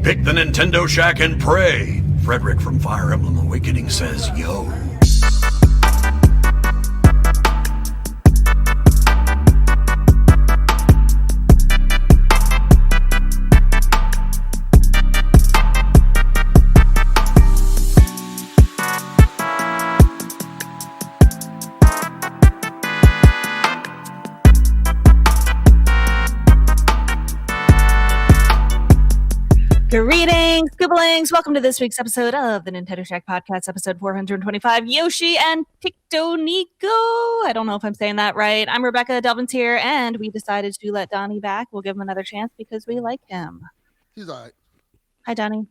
Pick the Nintendo Shack and pray. Frederick from Fire Emblem Awakening says, yo. Greetings, Gooblings! Welcome to this week's episode of the Nintendo Shack Podcast, episode 425, Yoshi and Pictonico. I don't know if I'm saying that right. I'm Rebecca, Delvin's here, and we decided to let Donnie back. We'll give him another chance because we like him. He's all right. Hi, Donnie.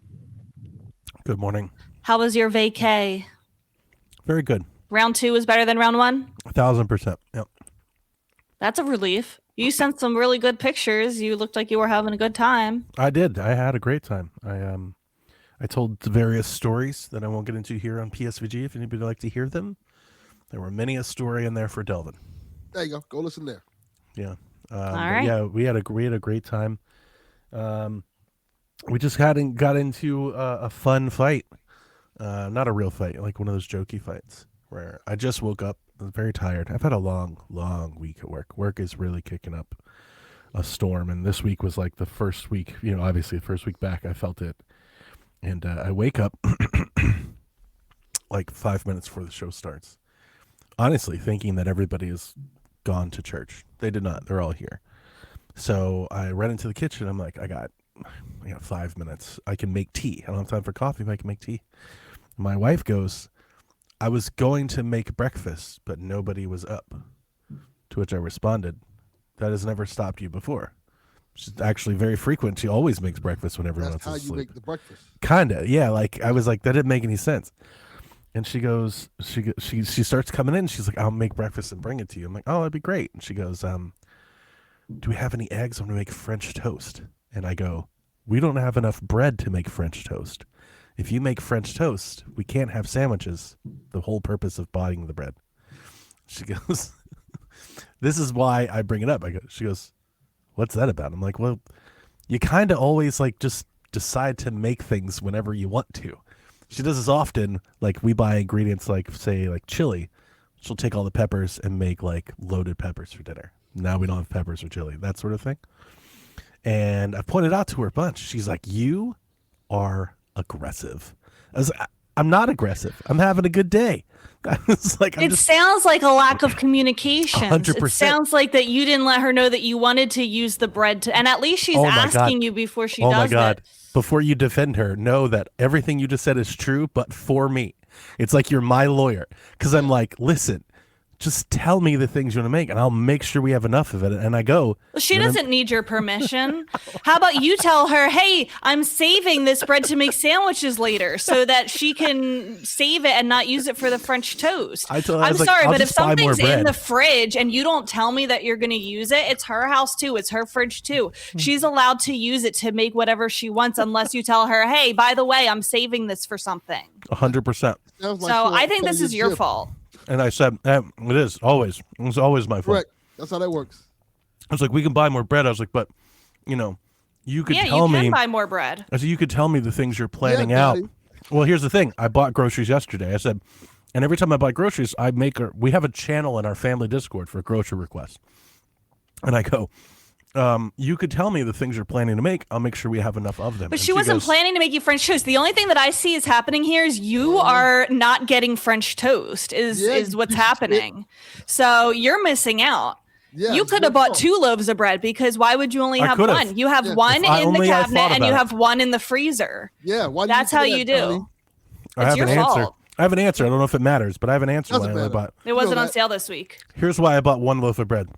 Good morning. How was your vacay? Very good. Round 2 was better than round 1? 1,000%. Yep. That's a relief. You sent some really good pictures. You looked like you were having a good time. I did. I had a great time. I told various stories that I won't get into here on PSVG if anybody would like to hear them. There were many a story in there for Delvin. There you go. Go listen there. Yeah. All right. Yeah, we had a great time. We just got into a fun fight. Not a real fight, like one of those jokey fights where I just woke up. I was very tired. I've had a long week at work. Work is really kicking up a storm, and this week was like the first week, obviously the first week back, I felt it. And I wake up like 5 minutes before the show starts, honestly thinking that everybody is gone to church. They did not. They're all here. So I ran into the kitchen. I'm like, I got 5 minutes. I can make tea. I don't have time for coffee, but I can make tea. My wife goes, I was going to make breakfast, but nobody was up. To which I responded, that has never stopped you before. She's actually very frequent. She always makes breakfast when everyone else is asleep. That's how you make the breakfast. Kinda, yeah. Like I was like, that didn't make any sense. And she goes, she starts coming in. She's like, I'll make breakfast and bring it to you. I'm like, oh, that'd be great. And she goes, do we have any eggs? I'm gonna make French toast. And I go, we don't have enough bread to make French toast. If you make French toast, we can't have sandwiches. The whole purpose of buying the bread. She goes, this is why I bring it up. She goes, what's that about? I'm like, well, you kind of always like just decide to make things whenever you want to. She does this often. Like we buy ingredients like say like chili. She'll take all the peppers and make like loaded peppers for dinner. Now we don't have peppers or chili, that sort of thing. And I pointed out to her a bunch. She's like, you are aggressive. I'm not aggressive. I'm having a good day. Sounds like a lack of communication. 100%. It sounds like that you didn't let her know that you wanted to use the bread and at least she's asking you before she does it. Oh my God. Before you defend her, know that everything you just said is true, but for me. It's like you're my lawyer. Because I'm like, listen, just tell me the things you want to make, and I'll make sure we have enough of it. And I go... Well, she doesn't need your permission. How about you tell her, hey, I'm saving this bread to make sandwiches later so that she can save it and not use it for the French toast. I'm sorry, but if something's in the fridge and you don't tell me that you're going to use it, it's her house too. It's her fridge too. She's allowed to use it to make whatever she wants unless you tell her, hey, by the way, I'm saving this for something. 100%. So I think this is your fault. And I said, it is always. It's always my fault. Correct. That's how that works. I was like, we can buy more bread. I was like, but, you could tell me. Yeah, you can buy more bread. I said, you could tell me the things you're planning out. Well, here's the thing. I bought groceries yesterday. I said, and every time I buy groceries, we have a channel in our family Discord for grocery requests. And I go, you could tell me the things you're planning to make. I'll make sure we have enough of them. But she wasn't planning to make you French toast. The only thing that I see is happening here is you are not getting French toast is what's happening. So you're missing out. Yeah, you could have bought 2 loaves of bread because why would you only have one? You have one in the cabinet and you have one in the freezer. Yeah, that's how you do. It's your fault. I have an answer. I don't know if it matters, but I have an answer why I bought. It wasn't on sale this week. Here's why I bought 1 loaf of bread.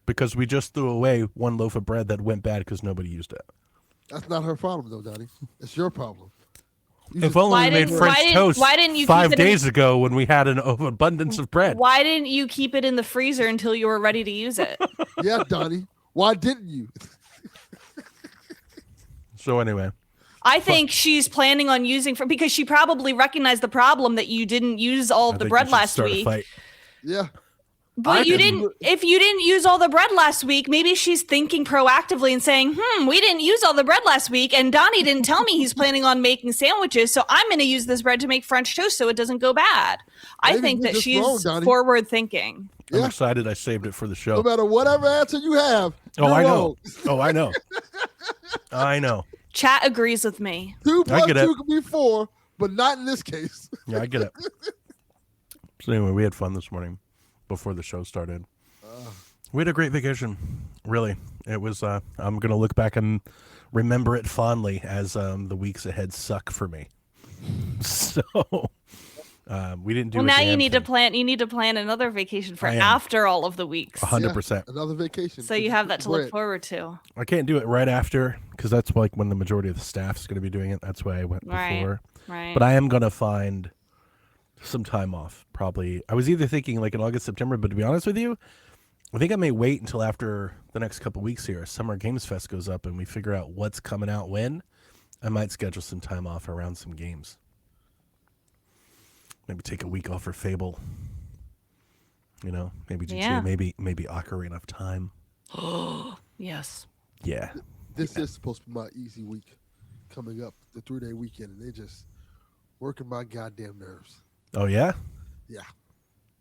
Because we just threw away 1 loaf of bread that went bad because nobody used it. That's not her problem, though, Donnie. It's your problem. If only we made French toast 5 days ago when we had an abundance of bread. Why didn't you keep it in the freezer until you were ready to use it? Yeah, Donnie. Why didn't you? So anyway. I think she's planning on using because she probably recognized the problem that you didn't use all of the bread last week. Yeah. But if you didn't use all the bread last week, maybe she's thinking proactively and saying, we didn't use all the bread last week, and Donnie didn't tell me he's planning on making sandwiches, so I'm going to use this bread to make French toast so it doesn't go bad. I think that she's forward thinking. I'm excited I saved it for the show. No matter whatever answer you have. I know. I know. I know. Chat agrees with me. 2 plus 2 could be 4, but not in this case. Yeah, I get it. So anyway, we had fun this morning before the show started. We had a great vacation. Really. It was, I'm going to look back and remember it fondly as the weeks ahead suck for me. So we didn't do now you need to plan another vacation for after all of the weeks. 100%. Another vacation. So you have that to look forward to. I can't do it right after because that's like when the majority of the staff is going to be doing it. That's why I went before. Right. But I am going to find some time off. Probably. I was either thinking like in August, September, but to be honest with you, I think I may wait until after the next couple of weeks here. Summer Games Fest goes up and we figure out what's coming out when. I might schedule some time off around some games. Maybe take a week off for Fable. You know, maybe GTA, maybe Ocarina of Time. Yes. Yeah. This is supposed to be my easy week coming up, the 3-day weekend, and they're just working my goddamn nerves. Oh, yeah? Yeah.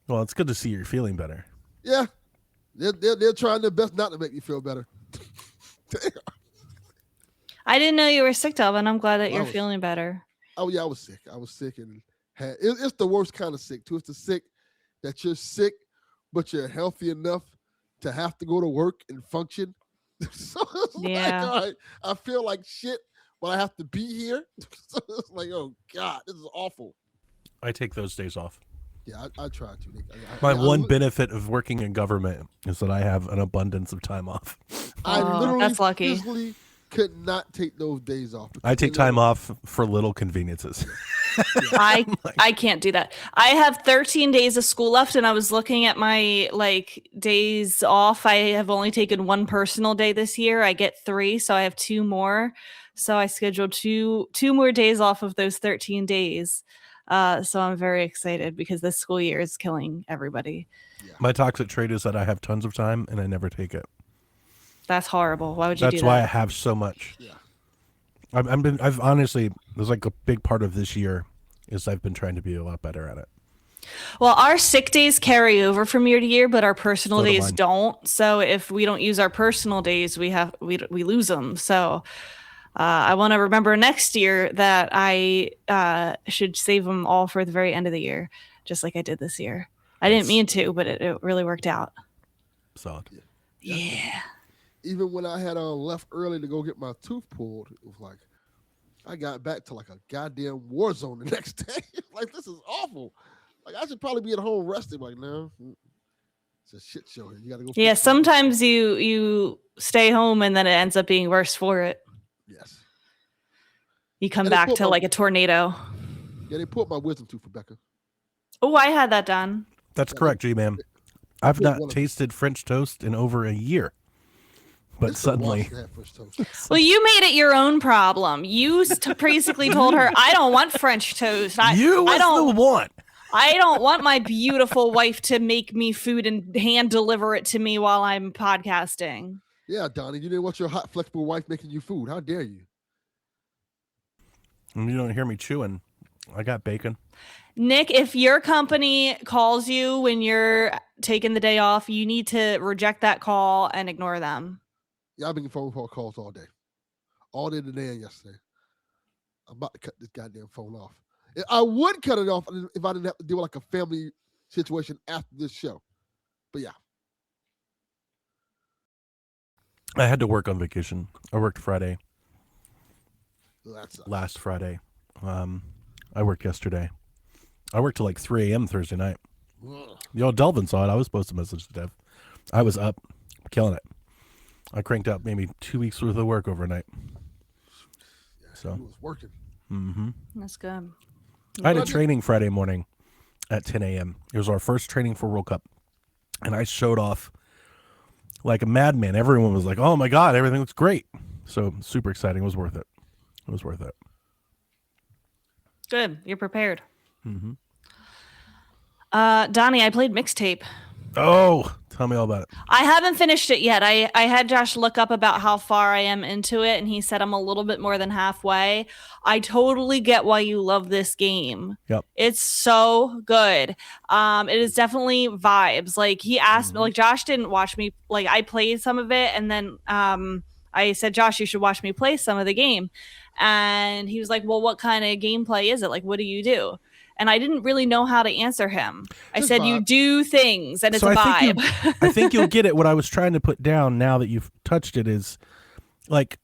Well, it's good to see you're feeling better. Yeah. They're trying their best not to make me feel better. Damn. I didn't know you were sick, Delvin. I'm glad that you're feeling better. Oh, yeah, I was sick and it's the worst kind of sick, too. It's the sick that you're sick, but you're healthy enough to have to go to work and function. So it's like, all right, I feel like shit, but I have to be here. So it's like, oh, God, this is awful. I take those days off. Yeah, I try to. My one benefit of working in government is that I have an abundance of time off. I literally that's lucky. Physically could not take those days off. I take time off for little conveniences. I can't do that. I have 13 days of school left, and I was looking at my days off. I have only taken one personal day this year. I get 3, so I have 2 more. So I scheduled two more days off of those 13 days. So I'm very excited because this school year is killing everybody. Yeah. My toxic trait is that I have tons of time and I never take it. That's horrible. Why would you do that? That's why I have so much. Yeah. I've honestly, there's like a big part of this year is I've been trying to be a lot better at it. Well, our sick days carry over from year to year, but our personal days don't. So if we don't use our personal days, we lose them. So I want to remember next year that I should save them all for the very end of the year, just like I did this year. I didn't mean to, but it really worked out. Solid. Yeah. Even when I had left early to go get my tooth pulled, it was like I got back to like a goddamn war zone the next day. Like, this is awful. Like, I should probably be at home resting. Like, no, it's a shit show here. You gotta go. Yeah, sometimes you stay home and then it ends up being worse for it. Yes. You come back to like a tornado. Yeah, they pulled my wisdom tooth, Rebecca. Oh, I had that done. That's correct, G-Man. I've not tasted French toast in over a year. But suddenly, well, you made it your own problem. You basically told her, "I don't want French toast. I don't want. I don't want my beautiful wife to make me food and hand deliver it to me while I'm podcasting." Yeah, Donnie, you didn't want your hot, flexible wife making you food. How dare you? And you don't hear me chewing. I got bacon. Nick, if your company calls you when you're taking the day off, you need to reject that call and ignore them. Yeah, I've been getting phone calls all day. All day today and yesterday. I'm about to cut this goddamn phone off. I would cut it off if I didn't have to deal with like a family situation after this show. But yeah. I had to work on vacation. I worked Friday. That's last Friday. I worked yesterday. I worked till like 3 a.m. Thursday night. Delvin saw it. I was supposed to message Dev. I was up, killing it. I cranked out maybe 2 weeks worth of work overnight. Yeah, so it was working. Mm-hmm. That's good. I had a training Friday morning at 10 a.m. It was our first training for World Cup. And I showed off like a madman. Everyone was like, oh my God, everything looks great. So super exciting. It was worth it. It was worth it. Good. You're prepared. Mm-hmm. Donnie, I played Mixtape. Oh, tell me all about it. I haven't finished it yet. I had Josh look up about how far I am into it, and he said I'm a little bit more than halfway. I totally get why you love this game. Yep. It's so good. It is definitely vibes. Like he asked me, like Josh didn't watch me. Like I played some of it, and then I said, Josh, you should watch me play some of the game. And he was like, well, what kind of gameplay is it? Like, what do you do? And I didn't really know how to answer him. I said, vibe. You do things, and it's a vibe. I think you'll get it. What I was trying to put down now that you've touched it is, like,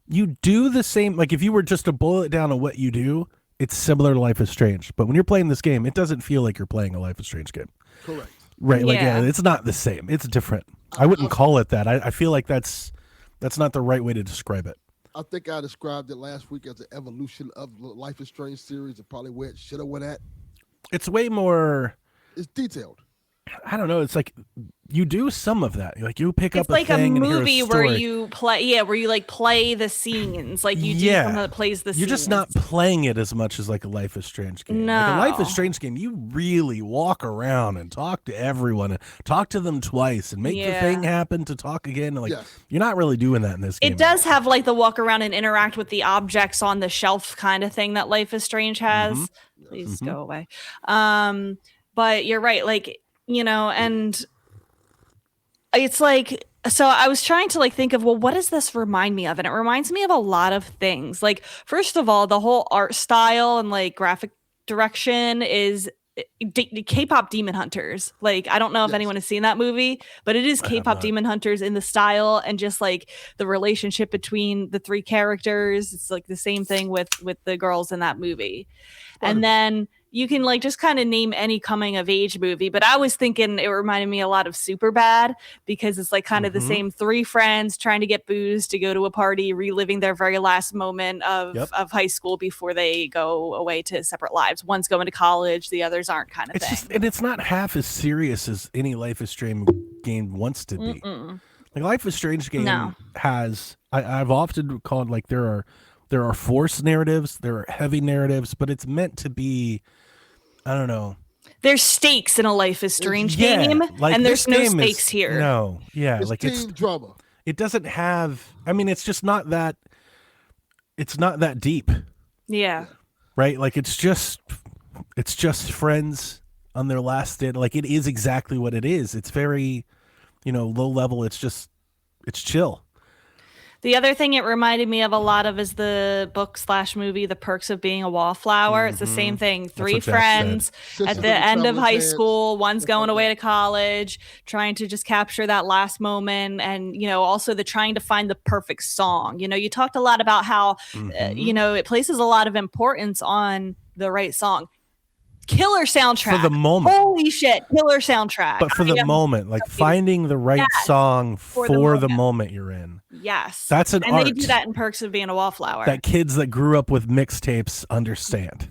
you do the same. Like, if you were just to boil it down to what you do, it's similar to Life is Strange. But when you're playing this game, it doesn't feel like you're playing a Life is Strange game. Correct. Right. Like, yeah, it's not the same. It's different. I wouldn't call it that. I feel like that's not the right way to describe it. I think I described it last week as an evolution of the Life is Strange series and probably where it should have went at. It's way more... It's detailed. I don't know. It's like you do some of that. Like you pick up a thing. It's like a movie where you play, where you like play the scenes. Like you do someone that plays the scenes. You're just not playing it as much as like a Life is Strange game. No. Like a Life is Strange game, you really walk around and talk to everyone and talk to them twice and make the thing happen to talk again. Like you're not really doing that in this game. It does have like the walk around and interact with the objects on the shelf kind of thing that Life is Strange has. Please go away. But you're right. Like, you know, and it's like, so I was trying to like think of, well, what does this remind me of? And it reminds me of a lot of things. Like, first of all, the whole art style and like graphic direction is K-pop Demon Hunters. Like, I don't know if anyone has seen that movie, but it is K-pop Demon Hunters in the style and just like the relationship between the three characters. It's like the same thing with the girls in that movie. And then you can like just kind of name any coming of age movie, but I was thinking it reminded me a lot of Superbad because it's like kind of the same three friends trying to get booze to go to a party, reliving their very last moment of high school before they go away to separate lives. One's going to college, the others aren't, kind of thing. And it's not half as serious as any Life is Strange game wants to be. Like Life is Strange game has, I've often called like there are forced narratives, there are heavy narratives, but it's meant to be, I don't know. There's stakes in a Life is Strange game, like and there's no stakes here. No, it's like team drama. It doesn't have. I mean, it's just not that. It's not that deep. Yeah. Right. Like it's just friends on their last day. Like it is exactly what it is. It's very, low level. It's chill. The other thing it reminded me of a lot of is the book/movie, The Perks of Being a Wallflower. It's the same thing. Three friends at the end of high school. One's going away to college, trying to just capture that last moment. And, also the trying to find the perfect song. You talked a lot about how, it places a lot of importance on the right song. Killer soundtrack. For the moment. Holy shit, killer soundtrack. But for the moment, like finding the right song for the moment you're in. Yes. That's an art. And they do that in Perks of Being a Wallflower. That kids that grew up with mixtapes understand.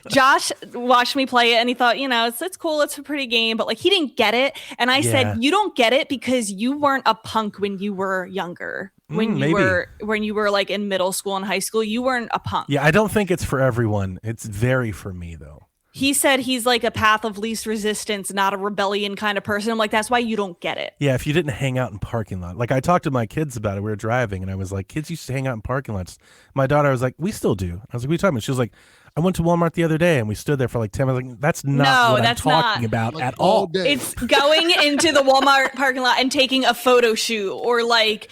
Josh watched me play it and he thought, it's cool. It's a pretty game. But like he didn't get it. And I said, you don't get it because you weren't a punk when you were younger. When you were like in middle school and high school, you weren't a punk. Yeah, I don't think it's for everyone. It's very for me though. He said he's like a path of least resistance, not a rebellion kind of person. I'm like, that's why you don't get it. Yeah, if you didn't hang out in parking lot. Like I talked to my kids about it. We were driving and I was like, kids used to hang out in parking lots. My daughter was like, we still do. I was like, what are you talking about? She was like, I went to Walmart the other day and we stood there for like 10 minutes. Like, that's not what I'm talking about like at all. It's going into the Walmart parking lot and taking a photo shoot or like,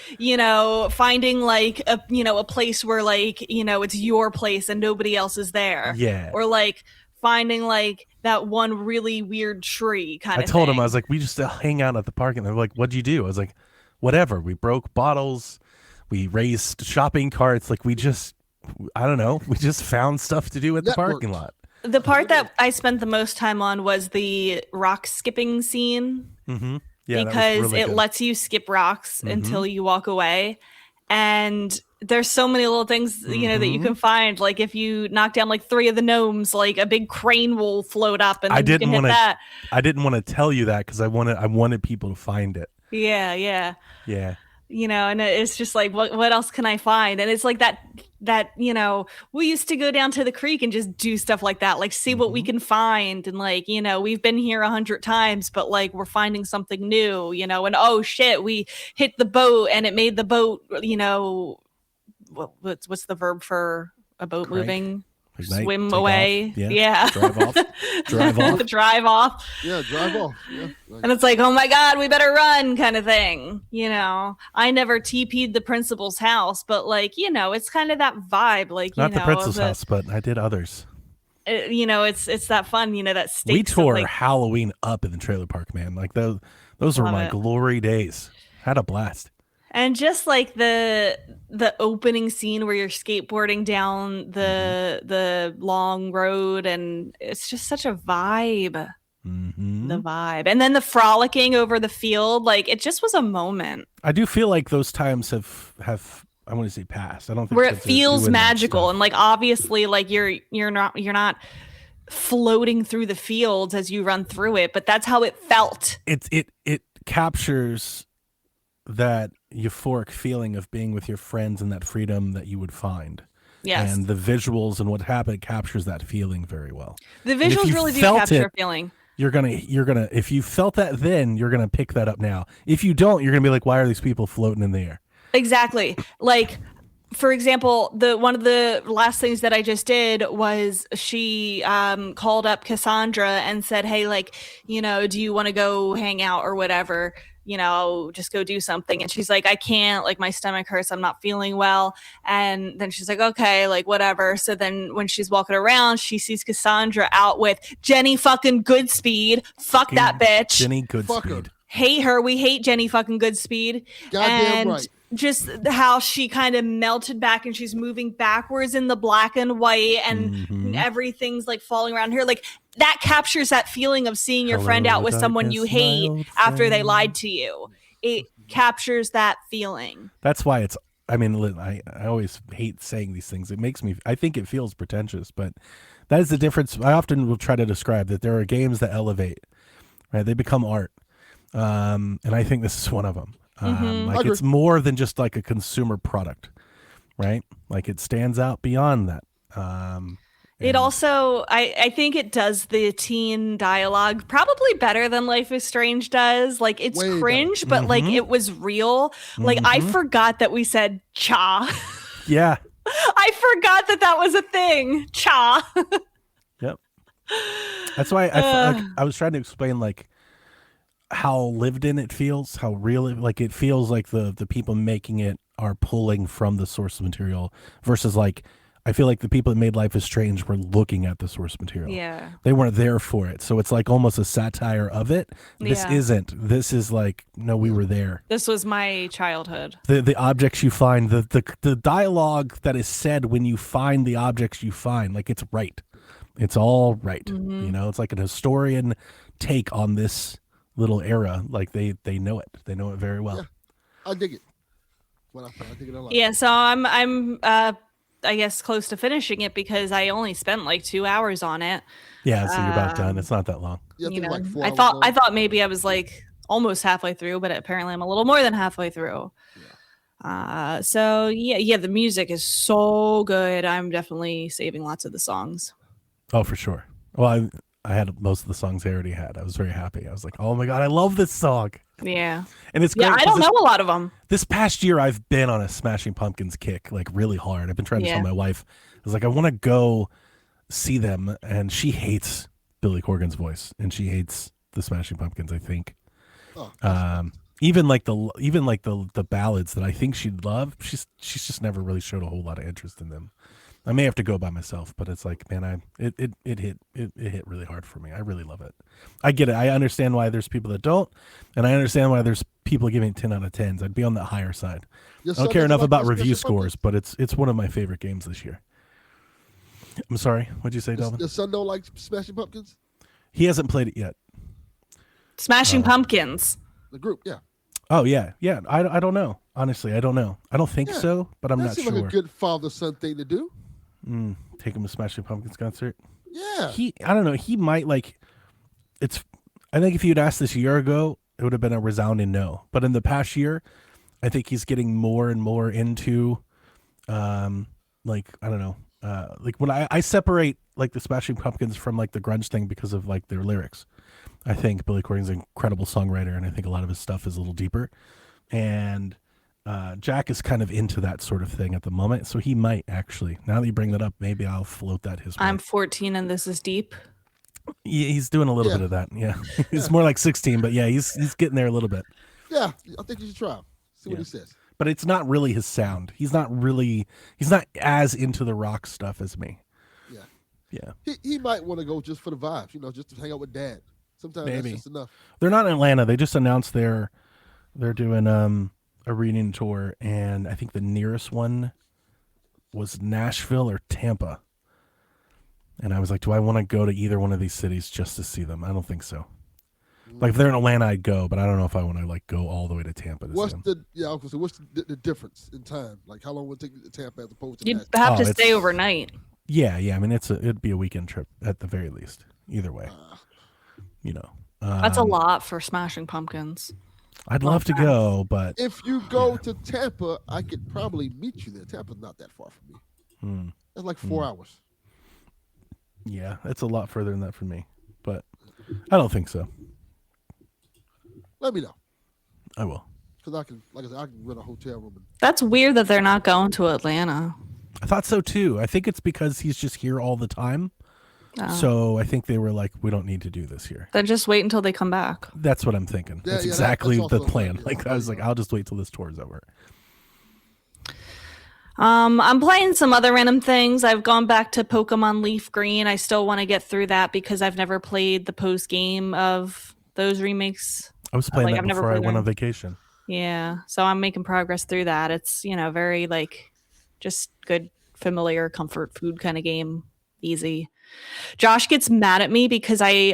finding like a place where like, it's your place and nobody else is there. Yeah. Or like finding like that one really weird tree kind of thing. I told him, I was like, we just hang out at the park. And they're like, what'd you do? I was like, whatever. We broke bottles. We raised shopping carts. Like I don't know. We just found stuff to do at the parking lot. The part that I spent the most time on was the rock skipping scene. Mm-hmm. Yeah, because it lets you skip rocks until you walk away. And there's so many little things, that you can find. Like if you knock down like 3 of the gnomes, like a big crane will float up and then you can hit that. I didn't want to tell you that because I wanted people to find it. Yeah. Yeah. And it's just like, what else can I find? And it's like that that, you know, we used to go down to the creek and just do stuff like that, like see what we can find. And like, you know, we've been here 100 times, but like we're finding something new, you know, and oh shit, we hit the boat and it made the boat, you know, what's the verb for a boat moving? Ignite, swim away. Yeah. Drive off. Drive off. Drive off. Yeah, drive off. Yeah. And it's like, oh my God, we better run kind of thing. You know, I never TP'd the principal's house, but like, you know, it's kind of that vibe. Like, not you know, the principal's house, but I did others. You know, it's that fun, you know, that stakes. We tore like, Halloween up in the trailer park, man. Like those were my glory days. Had a blast. And just like the opening scene where you're skateboarding down the long road, and it's just such a vibe. The vibe, and then the frolicking over the field, like it just was a moment. I do feel like those times have I want to say passed. I don't think where it feels magical, and like obviously, like you're not floating through the fields as you run through it, but that's how it felt. It captures that euphoric feeling of being with your friends and that freedom that you would find. Yes. And the visuals and what happened captures that feeling very well. The visuals really do capture a feeling. You're gonna if you felt that then, you're gonna pick that up now. If you don't, you're gonna be like, why are these people floating in the air? Exactly. Like, for example, one of the last things that I just did was she called up Cassandra and said, hey, like, you know, do you want to go hang out or whatever? You know, just go do something. And she's like, I can't, like my stomach hurts. I'm not feeling well. And then she's like, okay, like whatever. So then when she's walking around, she sees Cassandra out with Jenny fucking Goodspeed. Fuck that bitch. Jenny Goodspeed. Hate her. We hate Jenny fucking Goodspeed. Goddamn right. Just how she kind of melted back and she's moving backwards in the black and white and everything's like falling around her. Like that captures that feeling of seeing your friend out with someone you hate after they lied to you. It captures that feeling. That's why it's, I mean, I always hate saying these things. It makes me, I think it feels pretentious, but that is the difference. I often will try to describe that there are games that elevate, right? They become art. And I think this is one of them. Like it's more than just like a consumer product, right? Like it stands out beyond that. It also, I think it does the teen dialogue probably better than Life is Strange does. Like it's Way cringe, but like it was real. Like I forgot that we said cha. Yeah. I forgot that was a thing. Cha. Yep. That's why I was trying to explain like how lived in it feels, how real it, like it feels like the people making it are pulling from the source material versus like I feel like the people that made Life is Strange were looking at the source material. Yeah. They weren't there for it. So it's like almost a satire of it. This isn't. This is like, no, we were there. This was my childhood. The objects you find, the dialogue that is said when you find the objects you find, like it's right. It's all right. You know, it's like an historian take on this little era. Like they know it. They know it very well. Yeah. I dig it. Well, I dig it a lot. Yeah, so I'm I guess close to finishing it because I only spent like 2 hours on it. Yeah, so you're about done. It's not that long. Yeah, You know, like 4 I hours thought long. I thought maybe I was like almost halfway through, but apparently I'm a little more than halfway through. So yeah, the music is so good. I'm definitely saving lots of the songs. Oh, for sure. Well, I had most of the songs I already had. I was very happy. I was like, oh my God, I love this song. Yeah. And it's great. Yeah, I don't know a lot of them. This past year, I've been on a Smashing Pumpkins kick, like really hard. I've been trying to tell my wife, I was like, I want to go see them. And she hates Billy Corgan's voice and she hates the Smashing Pumpkins, I think. Even like the ballads that I think she'd love, she's just never really showed a whole lot of interest in them. I may have to go by myself, but it's like, man, it hit really hard for me. I really love it. I get it. I understand why there's people that don't, and I understand why there's people giving it 10 out of 10s. I'd be on the higher side. I don't care enough about review scores, but it's one of my favorite games this year. I'm sorry. What'd you say, Delvin? Your son don't like Smashing Pumpkins? He hasn't played it yet. Smashing Pumpkins. The group, yeah. Oh yeah. I don't know. Honestly, I don't know. I don't think so, but I'm not sure. That seems like a good father-son thing to do. Take him to Smashing Pumpkins concert. Yeah. I don't know. He might like. I think if you'd asked this a year ago, it would have been a resounding no. But in the past year, I think he's getting more and more into like I don't know, like when I separate like the Smashing Pumpkins from like the grunge thing because of like their lyrics. I think Billy Corgan's an incredible songwriter, and I think a lot of his stuff is a little deeper. And Jack is kind of into that sort of thing at the moment, so he might actually. Now that you bring that up, maybe I'll float that his way. I'm 14 and this is deep. He's doing a little bit of that. Yeah, he's more like 16, but yeah, he's getting there a little bit. Yeah, I think you should try him. See what he says. But it's not really his sound. He's not as into the rock stuff as me. Yeah. He might want to go just for the vibes, just to hang out with Dad. Sometimes that's just enough. They're not in Atlanta. They just announced they're doing a reunion tour, and I think the nearest one was Nashville or Tampa. And I was like, do I want to go to either one of these cities just to see them? I don't think so. Like if they're in Atlanta, I'd go, but I don't know if I want to like go all the way to Tampa. What's the difference in time? Like how long would it take to Tampa as opposed to? You'd have to stay overnight. Yeah. I mean, it'd be a weekend trip at the very least. Either way, that's a lot for Smashing Pumpkins. I'd love to go, but if you go to Tampa, I could probably meet you there. Tampa's not that far from me. That's like 4 hours. Yeah, it's a lot further than that for me, but I don't think so. Let me know. I will. Because I can rent a hotel room. That's weird that they're not going to Atlanta. I thought so too. I think it's because he's just here all the time. Oh. So I think they were like, we don't need to do this here. Then just wait until they come back. That's what I'm thinking. That's exactly the plan. Like I was like, I'll just wait till this tour is over. I'm playing some other random things. I've gone back to Pokemon Leaf Green. I still want to get through that because I've never played the post game of those remakes. I was playing that before I went on vacation. Yeah, so I'm making progress through that. It's very like just good, familiar comfort food kind of game, easy. Josh gets mad at me because I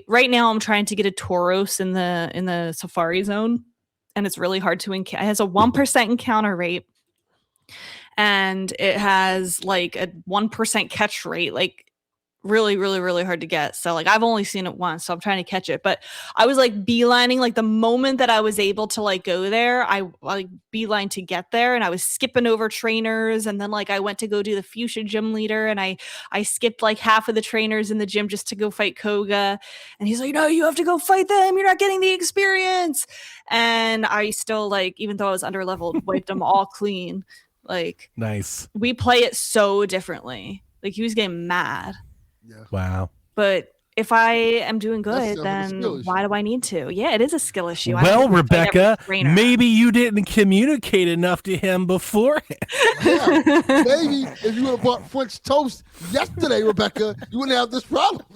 right now I'm trying to get a Tauros in the Safari Zone, and it's really hard to encounter. It has a 1% encounter rate, and it has like a 1% catch rate, like really, really, really hard to get. So like I've only seen it once, so I'm trying to catch it. But I was like beelining, like the moment that I was able to like go there, I like beeline to get there, and I was skipping over trainers, and then like I went to go do the Fuchsia gym leader, and I skipped like half of the trainers in the gym just to go fight Koga, and he's like, no, you have to go fight them, you're not getting the experience. And I still like, even though I was under leveled, wiped them all clean. Like nice. We play it so differently. Like he was getting mad. Yeah. Wow. But if I am doing good, then why do I need to? Yeah, it is a skill issue. Well, Rebecca, maybe you didn't communicate enough to him beforehand. Yeah, maybe if you would have bought French toast yesterday, Rebecca, you wouldn't have this problem.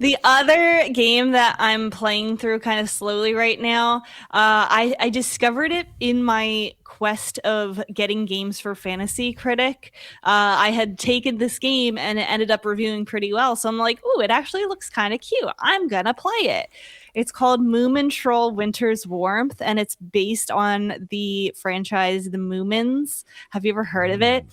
The other game that I'm playing through kind of slowly right now, I discovered it in my quest of getting games for Fantasy Critic. I had taken this game and it ended up reviewing pretty well. So I'm like, ooh, it actually looks kind of cute. I'm going to play it. It's called Moomin Troll Winter's Warmth, and it's based on the franchise The Moomins. Have you ever heard of it?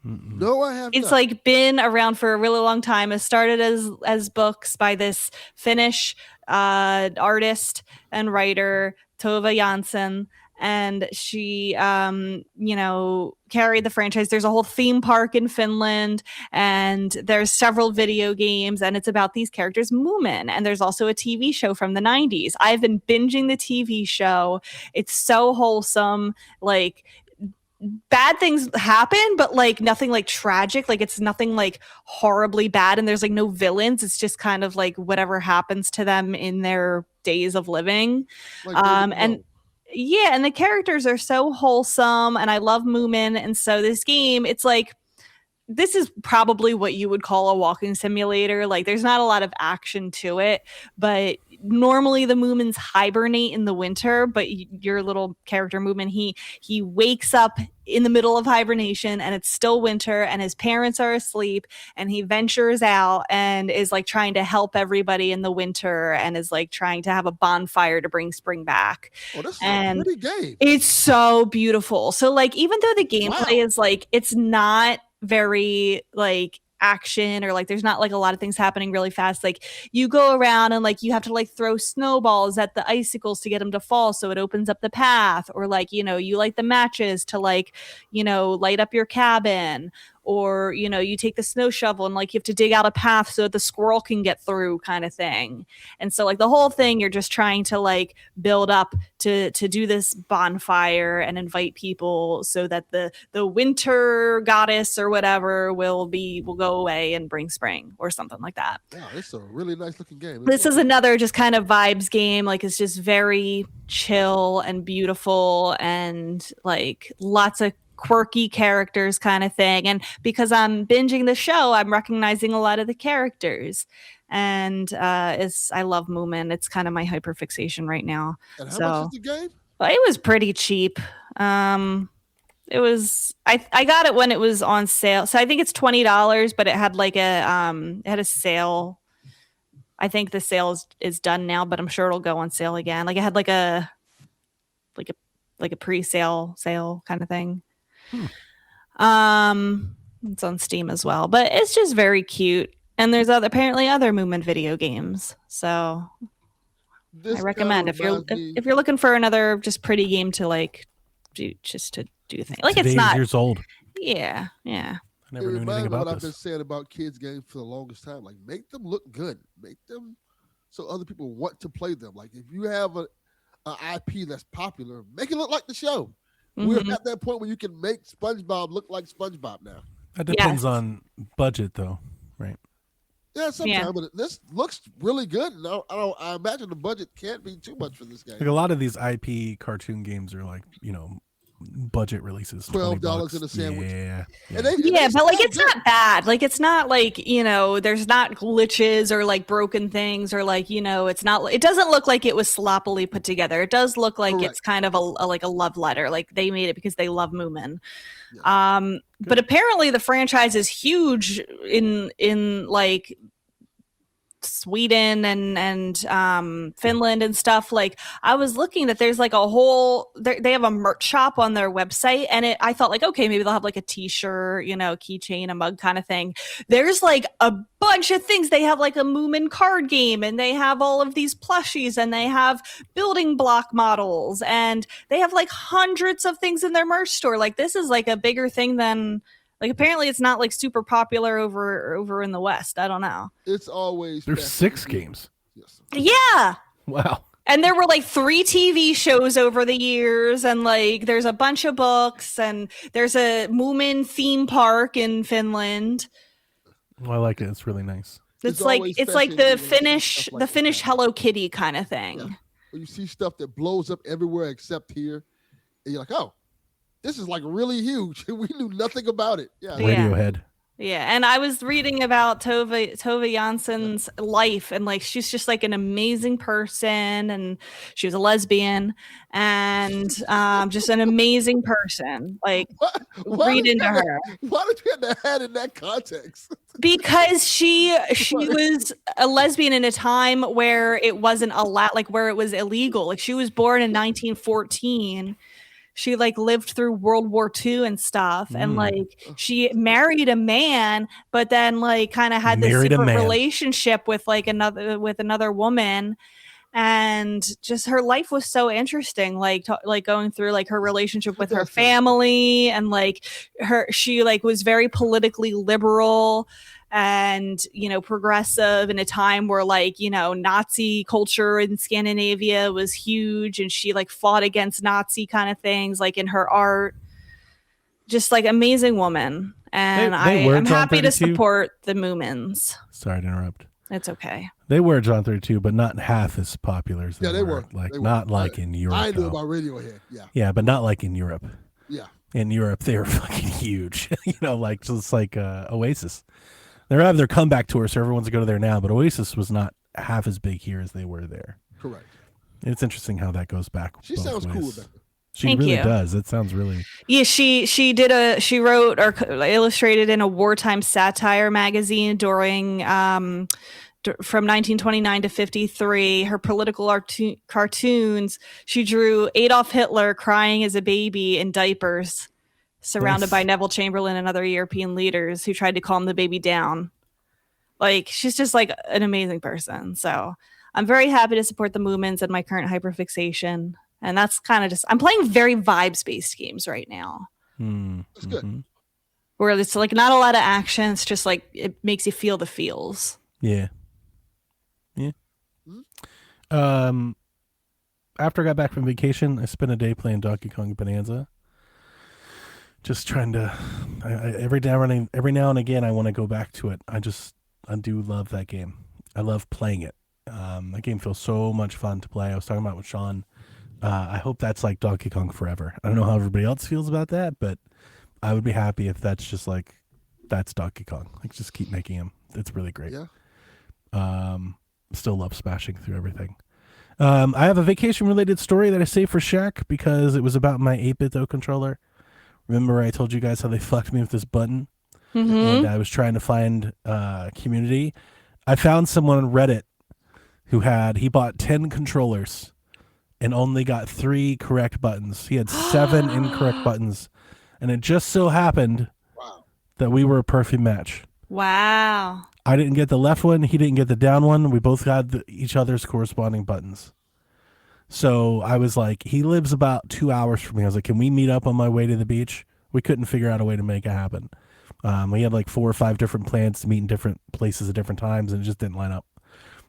No, I have It's not. like been around for a really long time. It started as books by this Finnish artist and writer, Tova Jansson, and she carried the franchise. There's a whole theme park in Finland, and there's several video games, and it's about these characters, Moomin. And there's also a TV show from the 90s. I've been binging the TV show. It's so wholesome. Like, bad things happen, but like nothing like tragic. Like it's nothing like horribly bad, and there's like no villains. It's just kind of like whatever happens to them in their days of living. And the characters are so wholesome, and I love Moomin. And so this game, it's like, this is probably what you would call a walking simulator. Like there's not a lot of action to it, but normally the Moomins hibernate in the winter, but your little character Moomin, he wakes up in the middle of hibernation and it's still winter and his parents are asleep, and he ventures out and is like trying to help everybody in the winter and is like trying to have a bonfire to bring spring back. Oh, this is a pretty game. It's so beautiful. So like even though the gameplay is like, it's not very like action, or like there's not like a lot of things happening really fast. Like you go around and like you have to like throw snowballs at the icicles to get them to fall so it opens up the path, or like, you know, you light the matches to like, you know, light up your cabin, or, you know, you take the snow shovel and like you have to dig out a path so that the squirrel can get through, kind of thing. And so like the whole thing, you're just trying to like build up to do this bonfire and invite people so that the winter goddess or whatever will go away and bring spring or something like that. Yeah, it's a really nice looking game. This is another just kind of vibes game. Like it's just very chill and beautiful and like lots of quirky characters, kind of thing. And because I'm binging the show, I'm recognizing a lot of the characters. And I love Moomin. It's kind of my hyperfixation right now. And how much is the game? It was pretty cheap. It was I got it when it was on sale. So I think it's $20, but it had like a sale. I think the sale is done now, but I'm sure it'll go on sale again. Like it had like a pre-sale sale kind of thing. It's on Steam as well, but it's just very cute. And there's apparently other Moomin video games, so I recommend if you're looking for another just pretty game to like do things. Like it's not years old. Yeah. I never knew anything about I've been saying about kids games for the longest time. Like make them look good, make them so other people want to play them. Like if you have an IP that's popular, make it look like the show. Mm-hmm. We're at that point where you can make SpongeBob look like SpongeBob now. That depends on budget, though, right? Yeah, sometimes, but this looks really good. And I imagine the budget can't be too much for this game. Like a lot of these IP cartoon games are like, you know, budget releases. $12 in a sandwich. Yeah. But like it's not bad. Like it's not like, you know, there's not glitches or like broken things or like, you know, it doesn't look like it was sloppily put together. It does look like It's kind of a love letter. Like they made it because they love Moomin. Yeah. But apparently the franchise is huge in like Sweden and Finland and stuff. Like I was looking that there's like a whole they have a merch shop on their website, and I thought like, okay, maybe they'll have like a t-shirt, you know, keychain, a mug kind of thing. There's like a bunch of things. They have like a Moomin card game, and they have all of these plushies, and they have building block models, and they have like hundreds of things in their merch store. Like this is like a bigger thing than like apparently it's not like super popular over in the West. I don't know. It's always there's 6 games. Yes. Yeah. Wow. And there were like 3 TV shows over the years, and like there's a bunch of books, and there's a Moomin theme park in Finland. Well, I like it. It's really nice. It's like the Finnish Hello Kitty kind of thing. Yeah. When you see stuff that blows up everywhere except here, and you're like, oh, this is like really huge. We knew nothing about it. Yeah. Radiohead. Yeah. And I was reading about Tove Jansson's life, and like she's just like an amazing person, and she was a lesbian, and just an amazing person. Like read into her. Why did you have to add in that context? Because she was a lesbian in a time where it wasn't allowed, like where it was illegal. Like she was born in 1914. She like lived through World War II and stuff. And like she married a man, but then like kind of had this secret relationship with like another woman. And just her life was so interesting, like going through like her relationship with her family, and like she like was very politically liberal and, you know, progressive in a time where like, you know, Nazi culture in Scandinavia was huge, and she like fought against Nazi kind of things like in her art. Just like amazing woman. And I'm happy to support the Moomins. Sorry to interrupt. It's okay. They were John 32, but not half as popular as they were. Like not like in Europe. I knew about Radiohead. Yeah. Yeah, but not like in Europe. Yeah. In Europe, they were fucking huge. You know, like just like Oasis. They're having their comeback tour, so everyone's going to there now. But Oasis was not half as big here as they were there. Correct. And it's interesting how that goes back. She sounds cool, Rebecca. She really does. It sounds really. Yeah, she wrote or illustrated in a wartime satire magazine during from 1929 to 53. Her political cartoons. She drew Adolf Hitler crying as a baby in diapers. surrounded by Neville Chamberlain and other European leaders who tried to calm the baby down. Like, she's just like an amazing person. So I'm very happy to support the movements and my current hyperfixation. And that's kind of just, I'm playing very vibes-based games right now. That's good. Where it's like not a lot of action. It's just like, it makes you feel the feels. Yeah. After I got back from vacation, I spent a day playing Donkey Kong Bonanza. Just trying to, every now and again, I want to go back to it. I do love that game. I love playing it. That game feels so much fun to play. I was talking about with Sean. I hope that's like Donkey Kong forever. I don't know how everybody else feels about that, but I would be happy if that's just like, that's Donkey Kong. Like, just keep making him. It's really great. Yeah. Still love smashing through everything. I have a vacation-related story that I saved for Shaq because it was about my 8BitDo controller. Remember I told you guys how they fucked me with this button? And I was trying to find community. I found someone on Reddit who he bought 10 controllers and only got 3 correct buttons. He had 7 incorrect buttons. And it just so happened that we were a perfect match. Wow. I didn't get the left one. He didn't get the down one. We both got each other's corresponding buttons. So I was like, he lives about 2 hours from me. I was like, can we meet up on my way to the beach? We couldn't figure out a way to make it happen. We had like 4 or 5 different plans to meet in different places at different times, and it just didn't line up.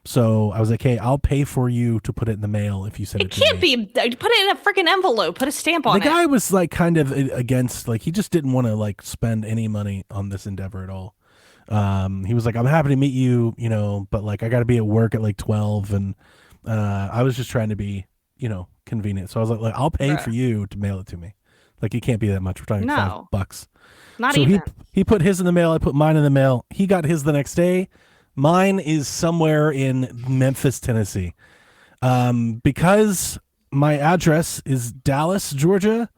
So I was like, hey, I'll pay for you to put it in the mail if you send it to me. It can't be. Put it in a freaking envelope. Put a stamp on it. The guy was like kind of against, like, he just didn't want to like spend any money on this endeavor at all. He was like, I'm happy to meet you, but like I got to be at work at like 12, and I was just trying to be, convenient. So I was like I'll pay for you to mail it to me. Like, it can't be that much. We're talking $5. Not even. He put his in the mail. I put mine in the mail. He got his the next day. Mine is somewhere in Memphis, Tennessee. Because my address is Dallas, Georgia,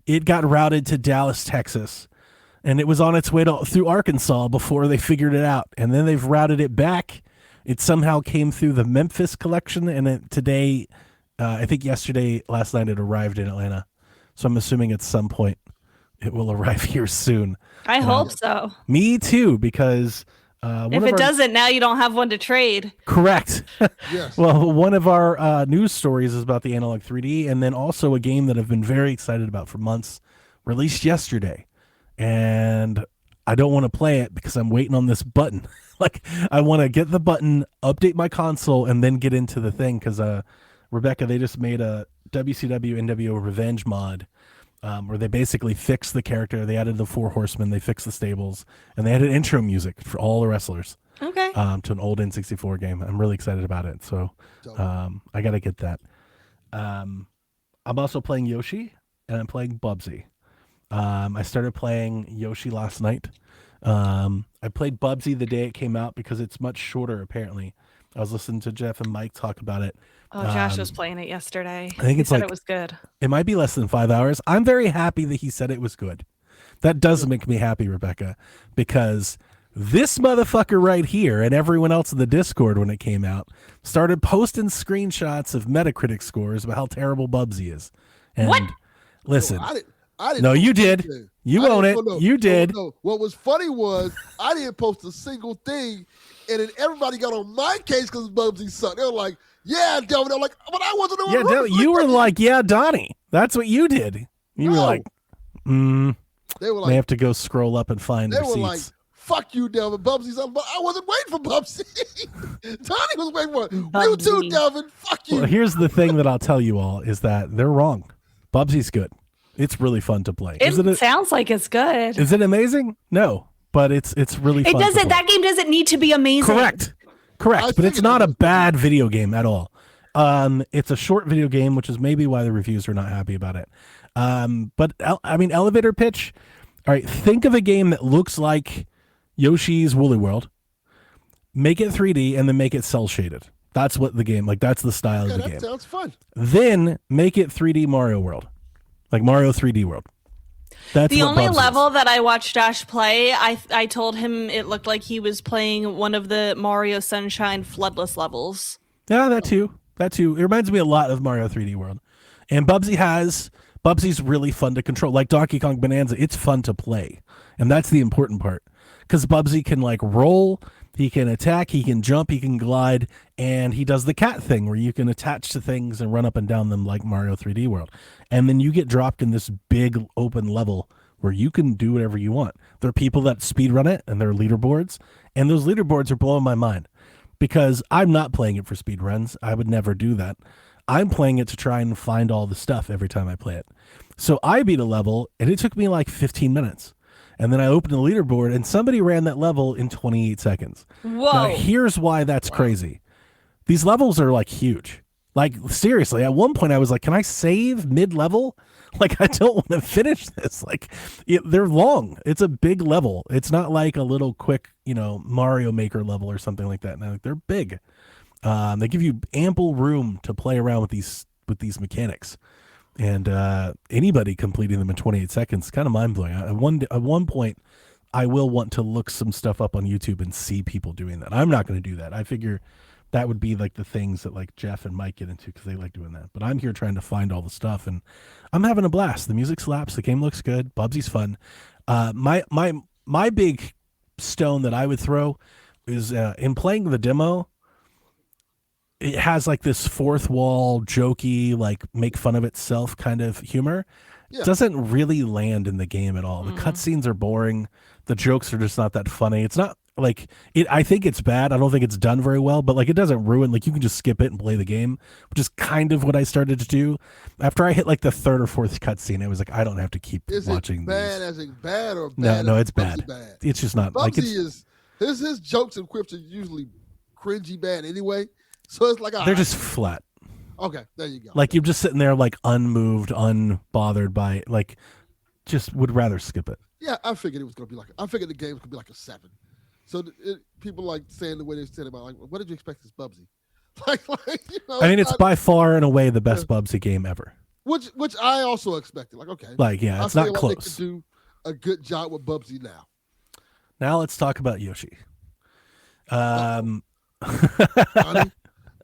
it got routed to Dallas, Texas. And it was on its way through Arkansas before they figured it out. And then they've routed it back. It somehow came through the Memphis collection. And today, I think last night, it arrived in Atlanta. So I'm assuming at some point it will arrive here soon. I hope so. Me too, because... if it doesn't, now you don't have one to trade. Correct. Yes. Well, one of our news stories is about the Analog 3D, and then also a game that I've been very excited about for months, released yesterday. And I don't want to play it because I'm waiting on this button. Like, I want to get the button, update my console, and then get into the thing. Because Rebecca, they just made a WCW NWO Revenge mod where they basically fixed the character. They added the 4 horsemen, they fixed the stables, and they added intro music for all the wrestlers. Okay. To an old N64 game. I'm really excited about it. So I got to get that. I'm also playing Yoshi, and I'm playing Bubsy. I started playing Yoshi last night. I played Bubsy the day it came out because it's much shorter, apparently. I was listening to Jeff and Mike talk about it. Oh, Josh was playing it yesterday. I think he said it was good. It might be less than 5 hours. I'm very happy that he said it was good. That does make me happy, Rebecca, because this motherfucker right here and everyone else in the Discord when it came out started posting screenshots of Metacritic scores about how terrible Bubsy is. And what? Listen. I didn't. No, you did. You own it. You did. No. What was funny was I didn't post a single thing, and then everybody got on my case because Bubsy sucked. They were like, "Yeah, Delvin." I'm like, "But I wasn't." Yeah, Delvin, you were like, "Yeah, Donnie." That's what you did. You were like, They were like, they have to go scroll up and find receipts. They were like, "Fuck you, Delvin." Bubsy's up, but I wasn't waiting for Bubsy. Donnie was waiting for it. You too, Delvin. Fuck you. Well, here's the thing that I'll tell you all is that they're wrong. Bubsy's good. It's really fun to play. It sounds like it's good. Is it amazing? No, but it's really fun. It doesn't. That game doesn't need to be amazing. Correct. But it's not a bad video game at all. It's a short video game, which is maybe why the reviews are not happy about it. But I mean, elevator pitch. All right, think of a game that looks like Yoshi's Woolly World. Make it 3D and then make it cel shaded. That's what the game, like that's the style of the game. That sounds fun. Then make it 3D Mario World. Like Mario 3D World. That's the only level that I watched Josh play, I told him it looked like he was playing one of the Mario Sunshine floodless levels. Yeah, that too. It reminds me a lot of Mario 3D World. And Bubsy has Bubsy's really fun to control. Like Donkey Kong Bonanza, it's fun to play. And that's the important part. Because Bubsy can like roll, he can attack, he can jump, he can glide, and he does the cat thing where you can attach to things and run up and down them like Mario 3D World. And then you get dropped in this big open level where you can do whatever you want. There are people that speedrun it, and there are leaderboards, and those leaderboards are blowing my mind because I'm not playing it for speedruns. I would never do that. I'm playing it to try and find all the stuff every time I play it. So I beat a level, and it took me like 15 minutes. And then I opened the leaderboard, and somebody ran that level in 28 seconds. Whoa. Now, here's why that's crazy. These levels are, like, huge. Like, seriously, at one point I was like, can I save mid-level? Like, I don't want to finish this. Like, they're long. It's a big level. It's not like a little quick, Mario Maker level or something like that. Now, they're big. They give you ample room to play around with these mechanics. And anybody completing them in 28 seconds, kind of mind-blowing. At one point, I will want to look some stuff up on YouTube and see people doing that. I'm not going to do that. I figure that would be like the things that like Jeff and Mike get into because they like doing that. But I'm here trying to find all the stuff, and I'm having a blast. The music slaps. The game looks good. Bubsy's fun. My big stone that I would throw is in playing the demo, it has like this fourth wall, jokey, like make fun of itself kind of humor. Yeah. It doesn't really land in the game at all. The cutscenes are boring. The jokes are just not that funny. It's not like it. I think it's bad. I don't think it's done very well, but like it doesn't ruin. Like you can just skip it and play the game, which is kind of what I started to do. After I hit like the third or fourth cutscene, I was like, I don't have to keep watching. Is it bad these. As in bad or bad? No, it's bad. It's just not Bubsy like it's. His jokes and quips are usually cringy bad anyway. So it's like they're just flat. Okay, there you go. Like you're just sitting there like unmoved, unbothered by it, like just would rather skip it. Yeah, I figured it was gonna be like. I figured the game was gonna be like a 7. So people like saying the way they said about like, what did you expect this Bubsy? I mean, it's by far and away the best Bubsy game ever. Which I also expected. Like, okay, like yeah, it's not close. They could do a good job with Bubsy now. Now let's talk about Yoshi.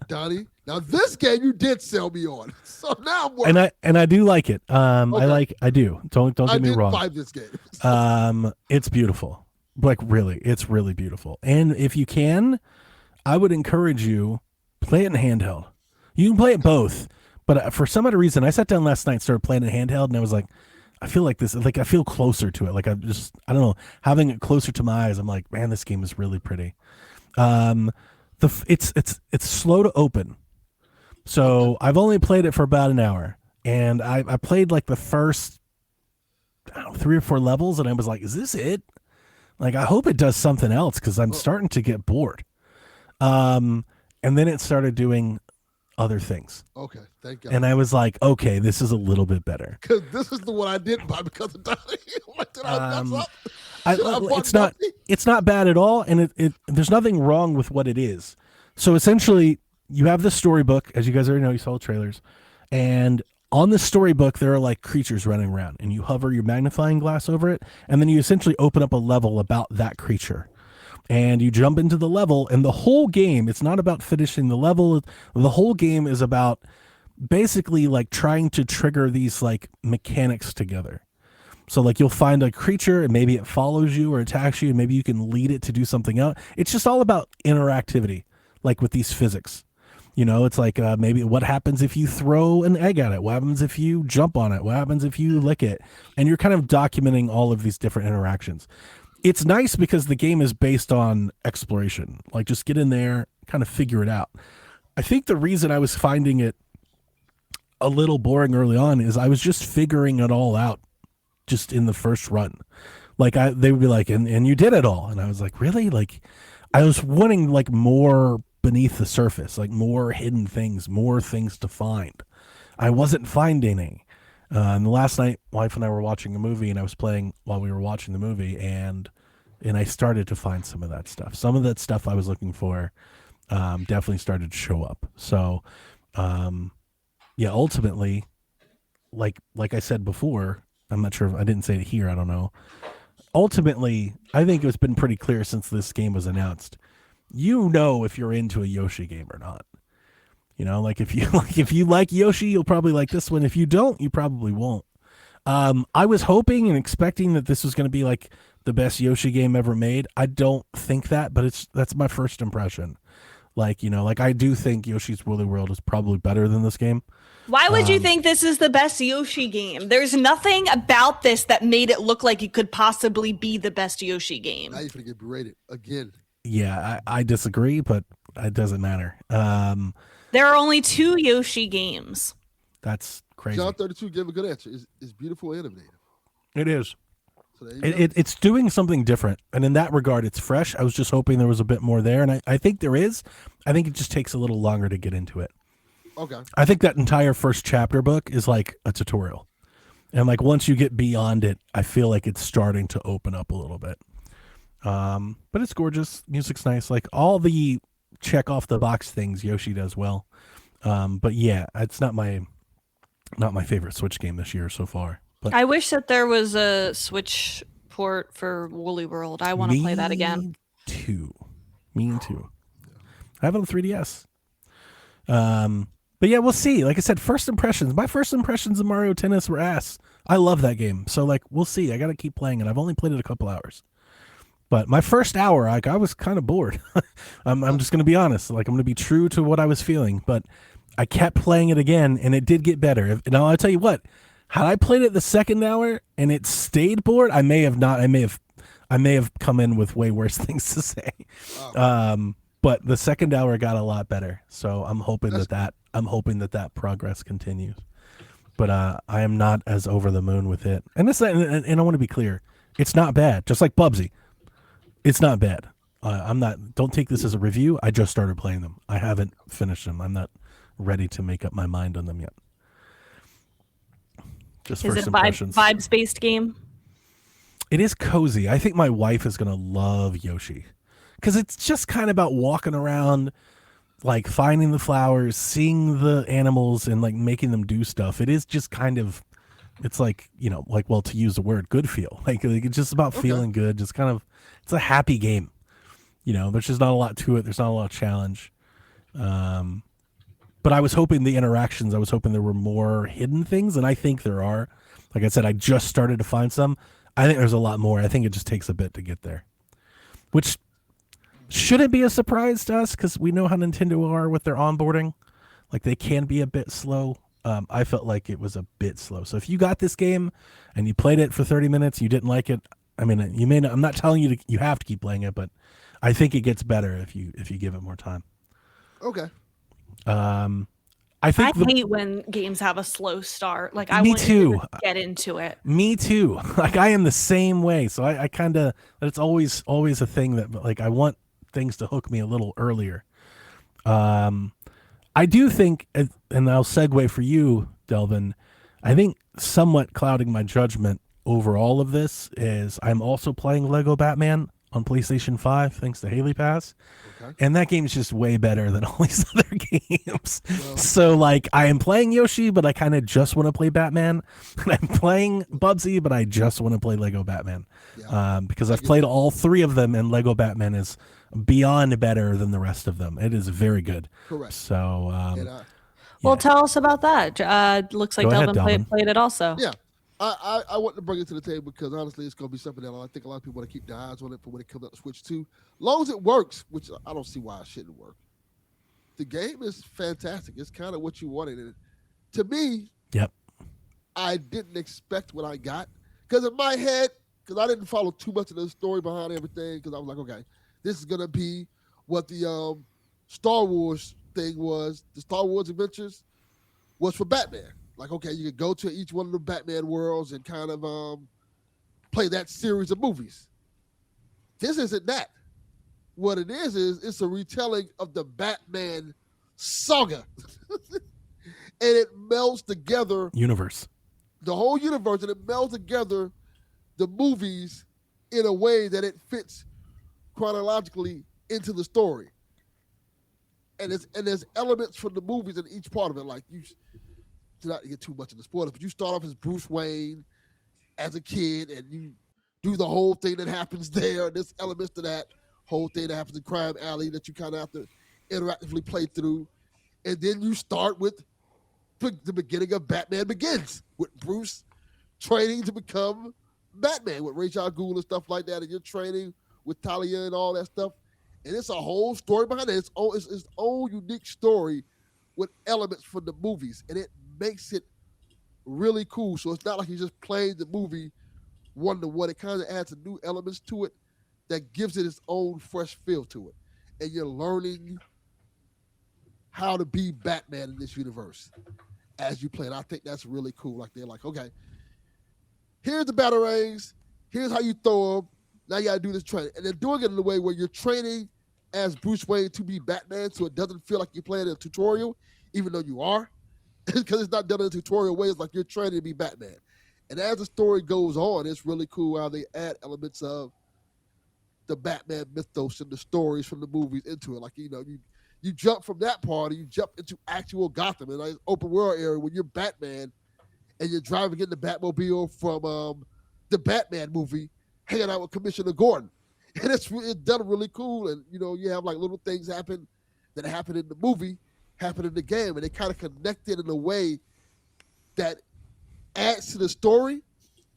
Donnie. Now this game you did sell me on, so now I'm worried. And I do like it. Okay. I do. Don't get me wrong. I did buy this game. It's beautiful. Like really, it's really beautiful. And if you can, I would encourage you play it in handheld. You can play it both, but for some other reason, I sat down last night, started playing it handheld, and I was like, I feel like this. Like I feel closer to it. Like I don't know, having it closer to my eyes. I'm like, man, this game is really pretty. It's slow to open. So I've only played it for about an hour, and I played like the first 3 or 4 levels, and I was like, is this it? Like, I hope it does something else because I'm starting to get bored. And then it started doing other things. Okay, thank God. And I was like, okay, this is a little bit better. Because this is the one I didn't buy because of Donnie. Like, did I mess up? It's not bad at all, and it there's nothing wrong with what it is. So essentially, you have the storybook, as you guys already know, you saw the trailers, and on the storybook there are like creatures running around, and you hover your magnifying glass over it, and then you essentially open up a level about that creature, and you jump into the level, and the whole game, it's not about finishing the level. The whole game is about basically like trying to trigger these like mechanics together. So like you'll find a creature and maybe it follows you or attacks you, and maybe you can lead it to do something else. It's just all about interactivity, like with these physics. It's like maybe what happens if you throw an egg at it? What happens if you jump on it? What happens if you lick it? And you're kind of documenting all of these different interactions. It's nice because the game is based on exploration. Like just get in there, kind of figure it out. I think the reason I was finding it a little boring early on is I was just figuring it all out just in the first run. Like they would be like, and you did it all. And I was like, really? Like I was wanting like more beneath the surface, like more hidden things, more things to find. I wasn't finding any. And last night, wife and I were watching a movie, and I was playing while we were watching the movie, and I started to find some of that stuff. Some of that stuff I was looking for definitely started to show up. So, ultimately, like I said before, I'm not sure if I didn't say it here, I don't know. Ultimately, I think it's been pretty clear since this game was announced. If you're into a Yoshi game or not. Like if you like Yoshi, you'll probably like this one. If you don't, you probably won't. I was hoping and expecting that this was going to be like the best Yoshi game ever made. I don't think that, but that's my first impression. Like, I do think Yoshi's Woolly World is probably better than this game. Why would you think this is the best Yoshi game? There's nothing about this that made it look like it could possibly be the best Yoshi game. Now you're going to get berated again. Yeah, I disagree, but it doesn't matter. There are only 2 Yoshi games. That's crazy. John 32 gave a good answer. It's beautiful and innovative. It is. So it's doing something different. And in that regard, it's fresh. I was just hoping there was a bit more there. And I think there is. I think it just takes a little longer to get into it. Okay. I think that entire first chapter book is like a tutorial. And like once you get beyond it, I feel like it's starting to open up a little bit. But it's gorgeous. Music's nice. Like all the check off the box things Yoshi does well. But yeah, it's not my favorite Switch game this year so far. But I wish that there was a Switch port for Woolly World. I want to play that again. Me too. I have it on 3DS. But yeah, we'll see. Like I said, first impressions. My first impressions of Mario Tennis were ass. I love that game. So like, we'll see. I got to keep playing it. I've only played it a couple hours. But my first hour, like, I was kind of bored. I'm just going to be honest. Like, I'm going to be true to what I was feeling. But I kept playing it again, and it did get better. Now, I'll tell you what. Had I played it the second hour and it stayed bored, I may have not. I may have come in with way worse things to say. But the second hour got a lot better. So I'm hoping that progress continues. But I am not as over the moon with it. And I want to be clear. It's not bad. Just like Bubsy. It's not bad. Don't take this as a review. I just started playing them. I haven't finished them. I'm not ready to make up my mind on them yet. Just is first it a impressions. vibes-based game? It is cozy. I think my wife is going to love Yoshi. Because it's just kind of about walking around, like finding the flowers, seeing the animals, and like making them do stuff. It is just kind of, it's like, well, to use the word, good feel. Like it's just about feeling good. Just kind of, it's a happy game. There's just not a lot to it. There's not a lot of challenge. But I was hoping there were more hidden things, and I think there are. Like I said, I just started to find some. I think there's a lot more. I think it just takes a bit to get there. Which shouldn't be a surprise to us, because we know how Nintendo are with their onboarding. Like, they can be a bit slow. I felt like it was a bit slow. So if you got this game, and you played it for 30 minutes, you didn't like it, I mean, you may not, I'm not telling you you have to keep playing it, but I think it gets better if you give it more time. Okay. I hate when games have a slow start. Like, I want you to get into it. Me too. Like, I am the same way. So I kind of, it's always a thing that, like, I want things to hook me a little earlier. I do think, and I'll segue for you, Delvin, I think somewhat clouding my judgment over all of this is I'm also playing Lego Batman on PlayStation 5, thanks to Haley Pass. Okay. And that game's just way better than all these other games. Well, so, like, I am playing Yoshi, but I kind of just want to play Batman. And I'm playing Bubsy, but I just want to play Lego Batman. Yeah. Because I've played all 3 of them, and Lego Batman is beyond better than the rest of them. It is very good. Correct. So, well, tell us about that. Looks like Delvin played it also. Yeah. I want to bring it to the table because honestly, it's going to be something that I think a lot of people want to keep their eyes on it for when it comes out to Switch 2. As long as it works, which I don't see why it shouldn't work. The game is fantastic. It's kind of what you wanted. And to me, I didn't expect what I got. Because in my head, because I didn't follow too much of the story behind everything, because I was like, okay, this is going to be what the Star Wars thing was. The Star Wars Adventures was for Batman. Like, okay, you could go to each one of the Batman worlds and kind of play that series of movies. This isn't that. What it is it's a retelling of the Batman saga. And it melds together the whole universe, and it melds together the movies in a way that it fits chronologically into the story. And there's elements from the movies in each part of it. Like, you not to get too much of the spoilers, but you start off as Bruce Wayne as a kid, and you do the whole thing that happens there, and there's elements to that whole thing that happens in Crime Alley that you kind of have to interactively play through. And then you start with the beginning of Batman Begins, with Bruce training to become Batman with Ra's al Ghul and stuff like that, and you're training with Talia and all that stuff. And it's a whole story behind it. It's its own unique story with elements from the movies, and it makes it really cool. So it's not like you're just playing the movie one-to-one. It kind of adds new elements to it that gives it its own fresh feel to it. And you're learning how to be Batman in this universe as you play it. I think that's really cool. Like, they're like, okay, here's the batarangs. Here's how you throw them. Now you got to do this training. And they're doing it in a way where you're training as Bruce Wayne to be Batman, so it doesn't feel like you're playing a tutorial, even though you are. Because it's not done in a tutorial way. It's like you're training to be Batman. And as the story goes on, it's really cool how they add elements of the Batman mythos and the stories from the movies into it. Like, you jump from that part and you jump into actual Gotham and like open world area when you're Batman and you're driving in the Batmobile from the Batman movie, hanging out with Commissioner Gordon. And it's done really cool. And, you have like little things happen that happen in the movie, happen in the game. And they kind of connect it in a way that adds to the story.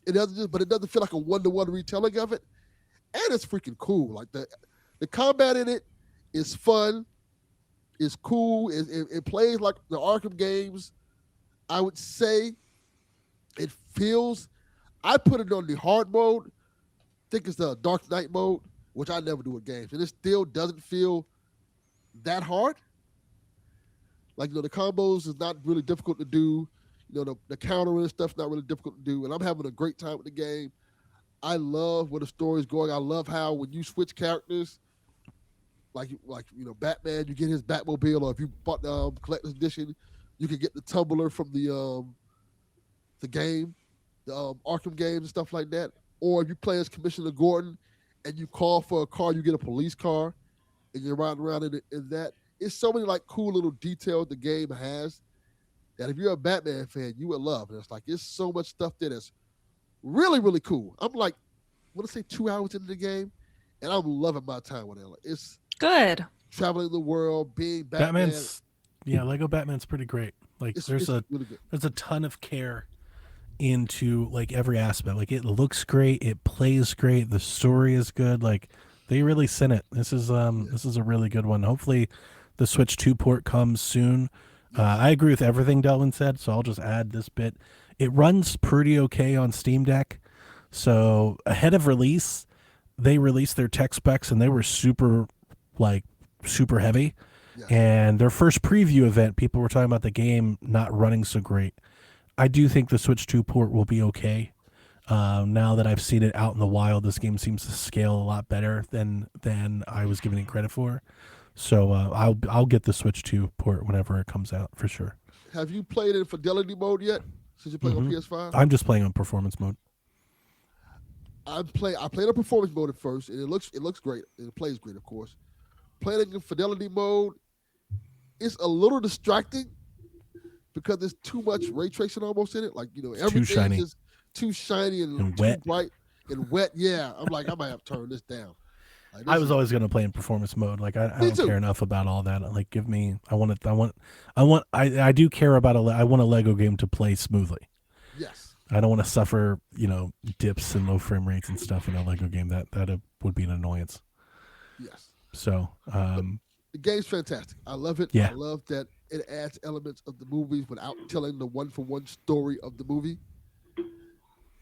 But it doesn't feel like a one-to-one retelling of it. And it's freaking cool. Like the combat in it is fun. It's cool. It plays like the Arkham games. I would say it feels, I put it on the hard mode. I think it's the Dark Knight mode, which I never do with games. And it still doesn't feel that hard. Like, the combos is not really difficult to do. The counter and stuff's not really difficult to do. And I'm having a great time with the game. I love where the story's going. I love how when you switch characters, like Batman, you get his Batmobile, or if you bought the collector's edition, you can get the tumbler from the game, the Arkham games and stuff like that. Or if you play as Commissioner Gordon and you call for a car, you get a police car, and you're riding around in that. It's so many like cool little details the game has that if you're a Batman fan, you would love. And it's like, there's so much stuff there that's really, really cool. I'm like, I want to say 2 hours into the game, and I'm loving my time with it. Like, it's good. Traveling the world, being Batman. Lego Batman's pretty great. Like, there's really good. There's a ton of care into like every aspect. Like, it looks great, it plays great, the story is good. Like, they really sent it. This is a really good one. Hopefully the Switch 2 port comes soon. I agree with everything Delvin said, so I'll just add this bit. It runs pretty okay on Steam Deck. So ahead of release, they released their tech specs and they were super heavy. Yeah. And their first preview event, people were talking about the game not running so great. I do think the Switch 2 port will be okay. Now that I've seen it out in the wild, this game seems to scale a lot better than I was giving it credit for. So I'll get the Switch 2 port whenever it comes out for sure. Have you played in fidelity mode yet? Since you played on PS5? I'm just playing on performance mode. I played on performance mode at first, and it looks great. And it plays great, of course. Playing in fidelity mode, it's a little distracting because there's too much ray tracing almost in it. Like, everything is too shiny and too wet. bright and wet. Yeah, I'm like, I might have to turn this down. Like, I was always going to play in performance mode. Like, I don't care enough about all that. Like, give me, I do care about I want a Lego game to play smoothly. Yes. I don't want to suffer, dips and low frame rates and stuff in a Lego game. That would be an annoyance. Yes. So, the game's fantastic. I love it. Yeah. I love that it adds elements of the movies without telling the one-for-one story of the movie.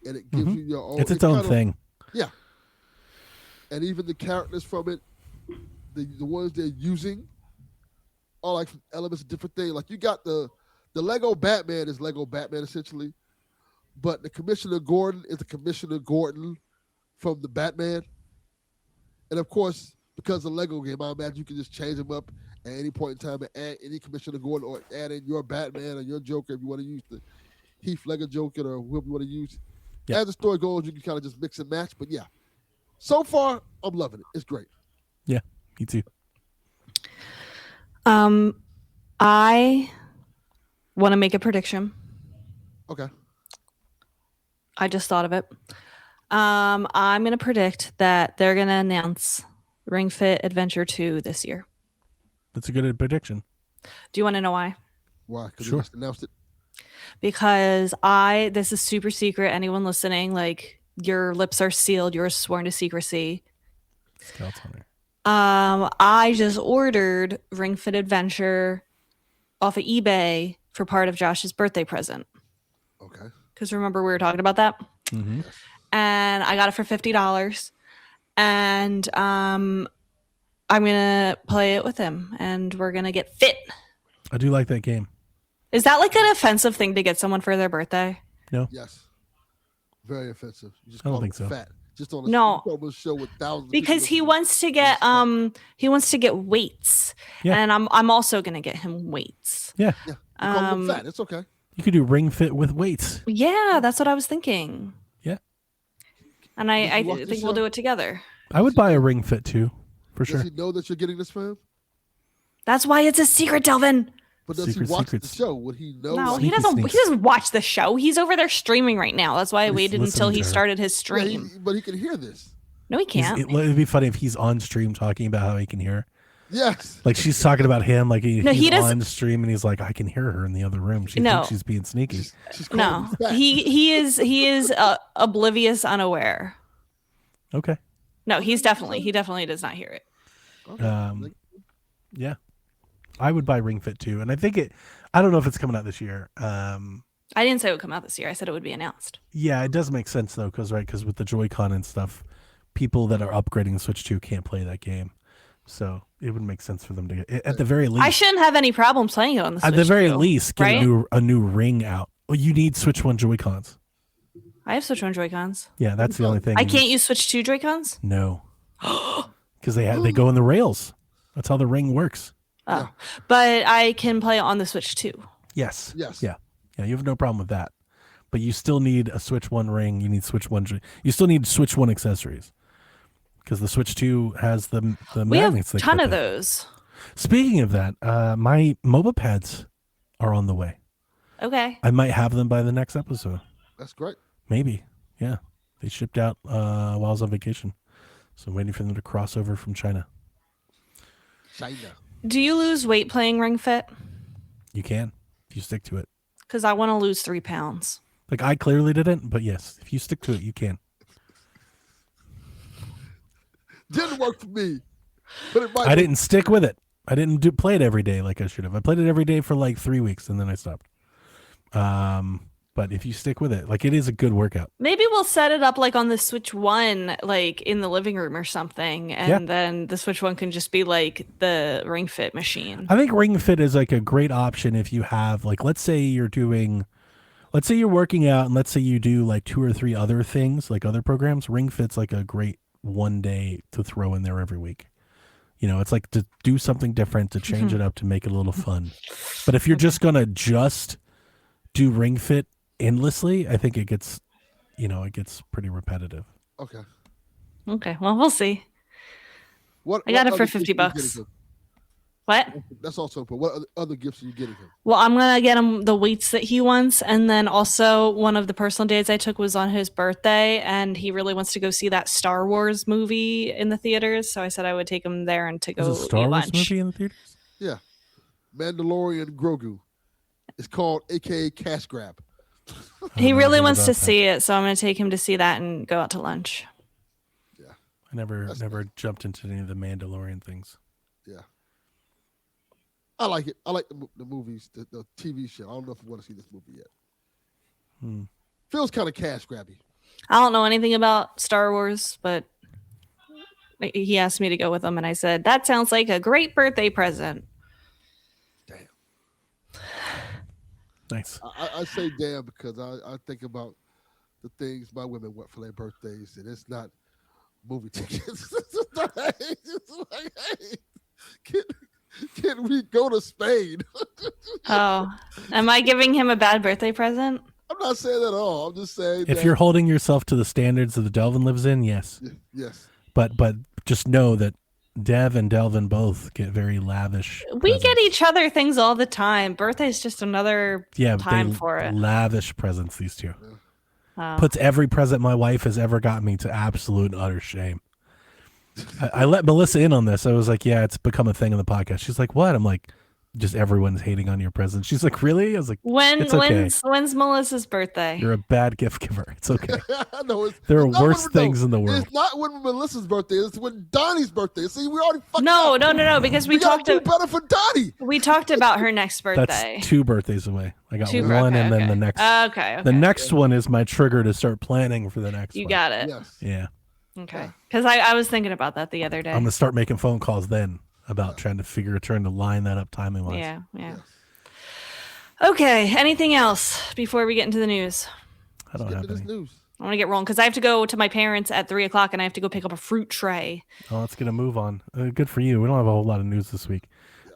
And it gives you your own. It's its own thing. Yeah. And even the characters from it, the ones they're using, are like elements of different things. Like, you got the Lego Batman is Lego Batman essentially, but the Commissioner Gordon is the Commissioner Gordon from the Batman. And of course, because of the Lego game, I imagine you can just change them up at any point in time and add any Commissioner Gordon or add in your Batman or your Joker if you want to use the Heath Ledger Joker or whoever you want to use. Yeah. As the story goes, you can kind of just mix and match. But yeah, so far, I'm loving it. It's great. Yeah, me too. I want to make a prediction. Okay. I just thought of it. I'm going to predict that they're going to announce Ring Fit Adventure 2 this year. That's a good prediction. Do you want to know why? Why? Because Sure. they just announced it? because this is super secret. Anyone listening, like, your lips are sealed. You're sworn to secrecy. I just ordered Ring Fit Adventure off of eBay for part of Josh's birthday present. Okay. Because remember we were talking about that? Mm-hmm. And I got it for $50. And I'm gonna play it with him, and we're gonna get fit. I do like that game. Is that like an offensive thing to get someone for their birthday? No. Yes. Very offensive. You just I don't call think him so. fat. Just on a show with thousands. Because he wants to get weights, and I'm also gonna get him weights. Yeah. Yeah. You call him fat. It's okay. You could do Ring Fit with weights. Yeah, that's what I was thinking. Yeah. And I think we'll do it together. I would buy a Ring Fit too, for sure. Does he know that you're getting this for him? That's why it's a secret, Delvin. But does he watch the show? Would he know? No, he doesn't. He doesn't watch the show. He's over there streaming right now. That's why I waited until he started his stream. Yeah, but he can hear this. No, he can't. It'd be funny if he's on stream talking about how he can hear. Yes. Like she's talking about him, like he's on stream, and he's like, I can hear her in the other room. She thinks she's being sneaky. No, he is oblivious, unaware. Okay. No, he definitely does not hear it. Okay. Yeah, I would buy Ring Fit too, and I think I don't know if it's coming out this year. I didn't say it would come out this year. I said it would be announced. Yeah, it does make sense though, because with the Joy-Con and stuff, people that are upgrading the Switch 2 can't play that game, so it would make sense for them to get at the very least. I shouldn't have any problem playing it on the Switch. At the very least, get right? a new ring out. Well, you need Switch 1 Joy-Cons. I have Switch 1 Joy-Cons. Yeah, that's the only thing. I can't use Switch 2 Joy-Cons? No. Because they go in the rails. That's how the ring works. Oh. Yeah. But I can play it on the Switch 2. Yes. Yeah, you have no problem with that. But you still need a Switch 1 ring. You need Switch 1. You still need Switch 1 accessories. Because the Switch 2 has the magnets. We have a ton of those. Speaking of that, my MOBA pads are on the way. Okay. I might have them by the next episode. That's great. Maybe. Yeah. They shipped out while I was on vacation. So I'm waiting for them to cross over from China. Do you lose weight playing Ring Fit? You can. If you stick to it. Because I want to lose 3 pounds. Like, I clearly didn't, but yes, if you stick to it, you can. Didn't work for me. But it might I didn't stick with it. I didn't play it every day like I should have. I played it every day for like 3 weeks, and then I stopped. But if you stick with it, like, it is a good workout. Maybe we'll set it up like on the Switch 1, like in the living room or something. And then the Switch 1 can just be like the Ring Fit machine. I think Ring Fit is like a great option if you have, like, let's say you're working out, and let's say you do like 2 or 3 other things, like other programs. Ring Fit's like a great one day to throw in there every week. You know, it's like to do something different, to change it up, to make it a little fun. But if you're just going to do Ring Fit endlessly, I think it gets pretty repetitive. Okay, well, we'll see. I got it for $50. What? That's also important. What other gifts are you getting him? Well, I'm gonna get him the weights that he wants, and then also one of the personal dates I took was on his birthday, and he really wants to go see that Star Wars movie in the theaters. So I said I would take him there and to go Is a Star eat Wars lunch. movie in the theaters? Yeah, Mandalorian Grogu. It's called AKA Cash Grab. He really wants to see it, so I'm going to take him to see that and go out to lunch. Yeah, I never jumped into any of the Mandalorian things. Yeah, I like it. I like the movies, the TV show. I don't know if I want to see this movie yet. Feels kind of cash grabby. I don't know anything about Star Wars, but he asked me to go with him, and I said, that sounds like a great birthday present. Damn. Nice. I say damn because I think about the things my women want for their birthdays, and it's not movie tickets. It's not, it's like, hey, can we go to Spain? Oh, am I giving him a bad birthday present? I'm not saying that at all. I'm just saying if you're holding yourself to the standards that the Delvin lives in, yes. Yes. But just know that Dev and Delvin both get very lavish. We get each other things all the time. Birthday's just another time for it. Lavish presents, these two. Puts every present my wife has ever got me to absolute and utter shame. I let Melissa in on this. I was like, yeah, it's become a thing on the podcast. She's like, what? I'm like, just everyone's hating on your present. She's like, really? I was like, it's okay. When's Melissa's birthday? You're a bad gift giver. It's okay. No, there are worse things in the world. It's not when Melissa's birthday. It's when Donnie's birthday. See, we already fucked No, up. because we talked to better for Donnie. We talked about her next birthday. That's 2 birthdays away. I got one, and then the next. Okay. The next one is my trigger to start planning for the next one. You got it. Yes. Yeah. Okay. Because I was thinking about that the other day. I'm gonna start making phone calls then about trying to line that up timing wise. Yeah. Yes. Okay. Anything else before we get into the news? I don't have any. News. I want to get rolling because I have to go to my parents at 3:00 and I have to go pick up a fruit tray. Oh, let's get a move on. Good for you. We don't have a whole lot of news this week.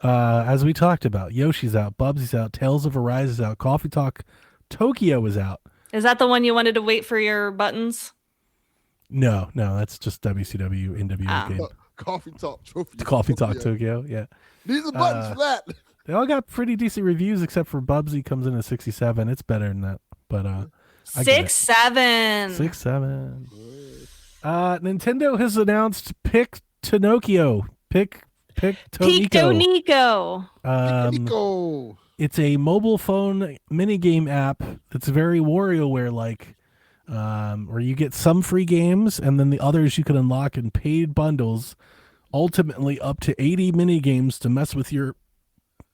As we talked about, Yoshi's out, Bubsy's out, Tales of Arise is out, Coffee Talk Tokyo is out. Is that the one you wanted to wait for your buttons? No, that's just WCW NWO game. Coffee Talk Trophy. Coffee Talk Tokyo, yeah. These are buttons for that. They all got pretty decent reviews except for Bubsy comes in at 67. It's better than that, but 6-7. 6-7. Nintendo has announced Pictonico. Pictonico. It's a mobile phone minigame app that's very WarioWare-like, where you get some free games and then the others you can unlock in paid bundles, ultimately up to 80 minigames to mess with your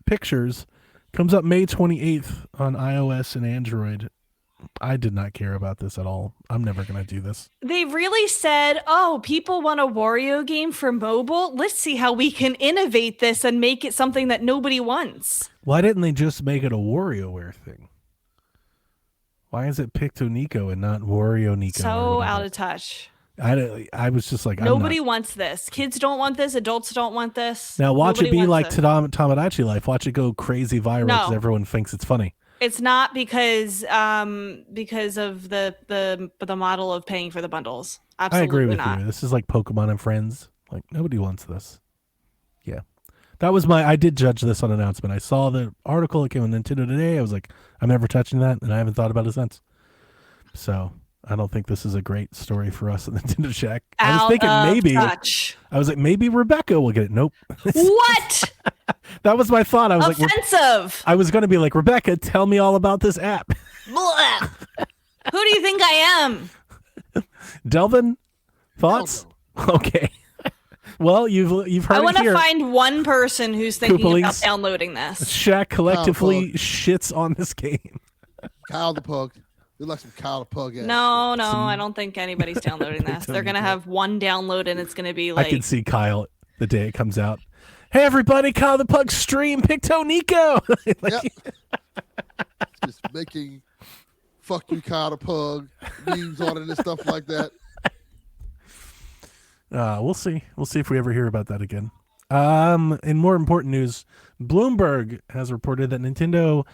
pictures. Comes up May 28th on iOS and Android. I did not care about this at all. I'm never going to do this. They really said, people want a Wario game for mobile. Let's see how we can innovate this and make it something that nobody wants. Why didn't they just make it a WarioWare thing? Why is it Pictonico and not WarioNico? So out of touch. I was just like, nobody wants this. Kids don't want this. Adults don't want this. Now watch it be like Tomodachi Life. Watch it go crazy viral because everyone thinks it's funny. It's not because of the model of paying for the bundles. Absolutely I agree with not. you. This is like Pokemon and Friends. Like nobody wants this. Yeah, that was I did judge this on announcement. I saw the article that came on Nintendo today. I was like, I'm never touching that, and I haven't thought about it since. So I don't think this is a great story for us at Nintendo Shack. I was thinking maybe. I was like, maybe Rebecca will get it. Nope. What? That was my thought. I was offensive. I was going to be like, Rebecca, tell me all about this app. Who do you think I am? Delvin, thoughts? No. Okay. Well, you've heard. I want to find one person who's thinking about downloading this. Shaq collectively shits on this game. Kyle the Pug. You're like some Kyle the Pug ass. No, I don't think anybody's downloading this. They're gonna have one download, and it's gonna be like. I can see Kyle the day it comes out. Hey everybody, Kyle the Pug stream Pictonico. Just making fuck you Kyle the Pug memes on it and stuff like that. We'll see. We'll see if we ever hear about that again. In more important news, Bloomberg has reported that Nintendo,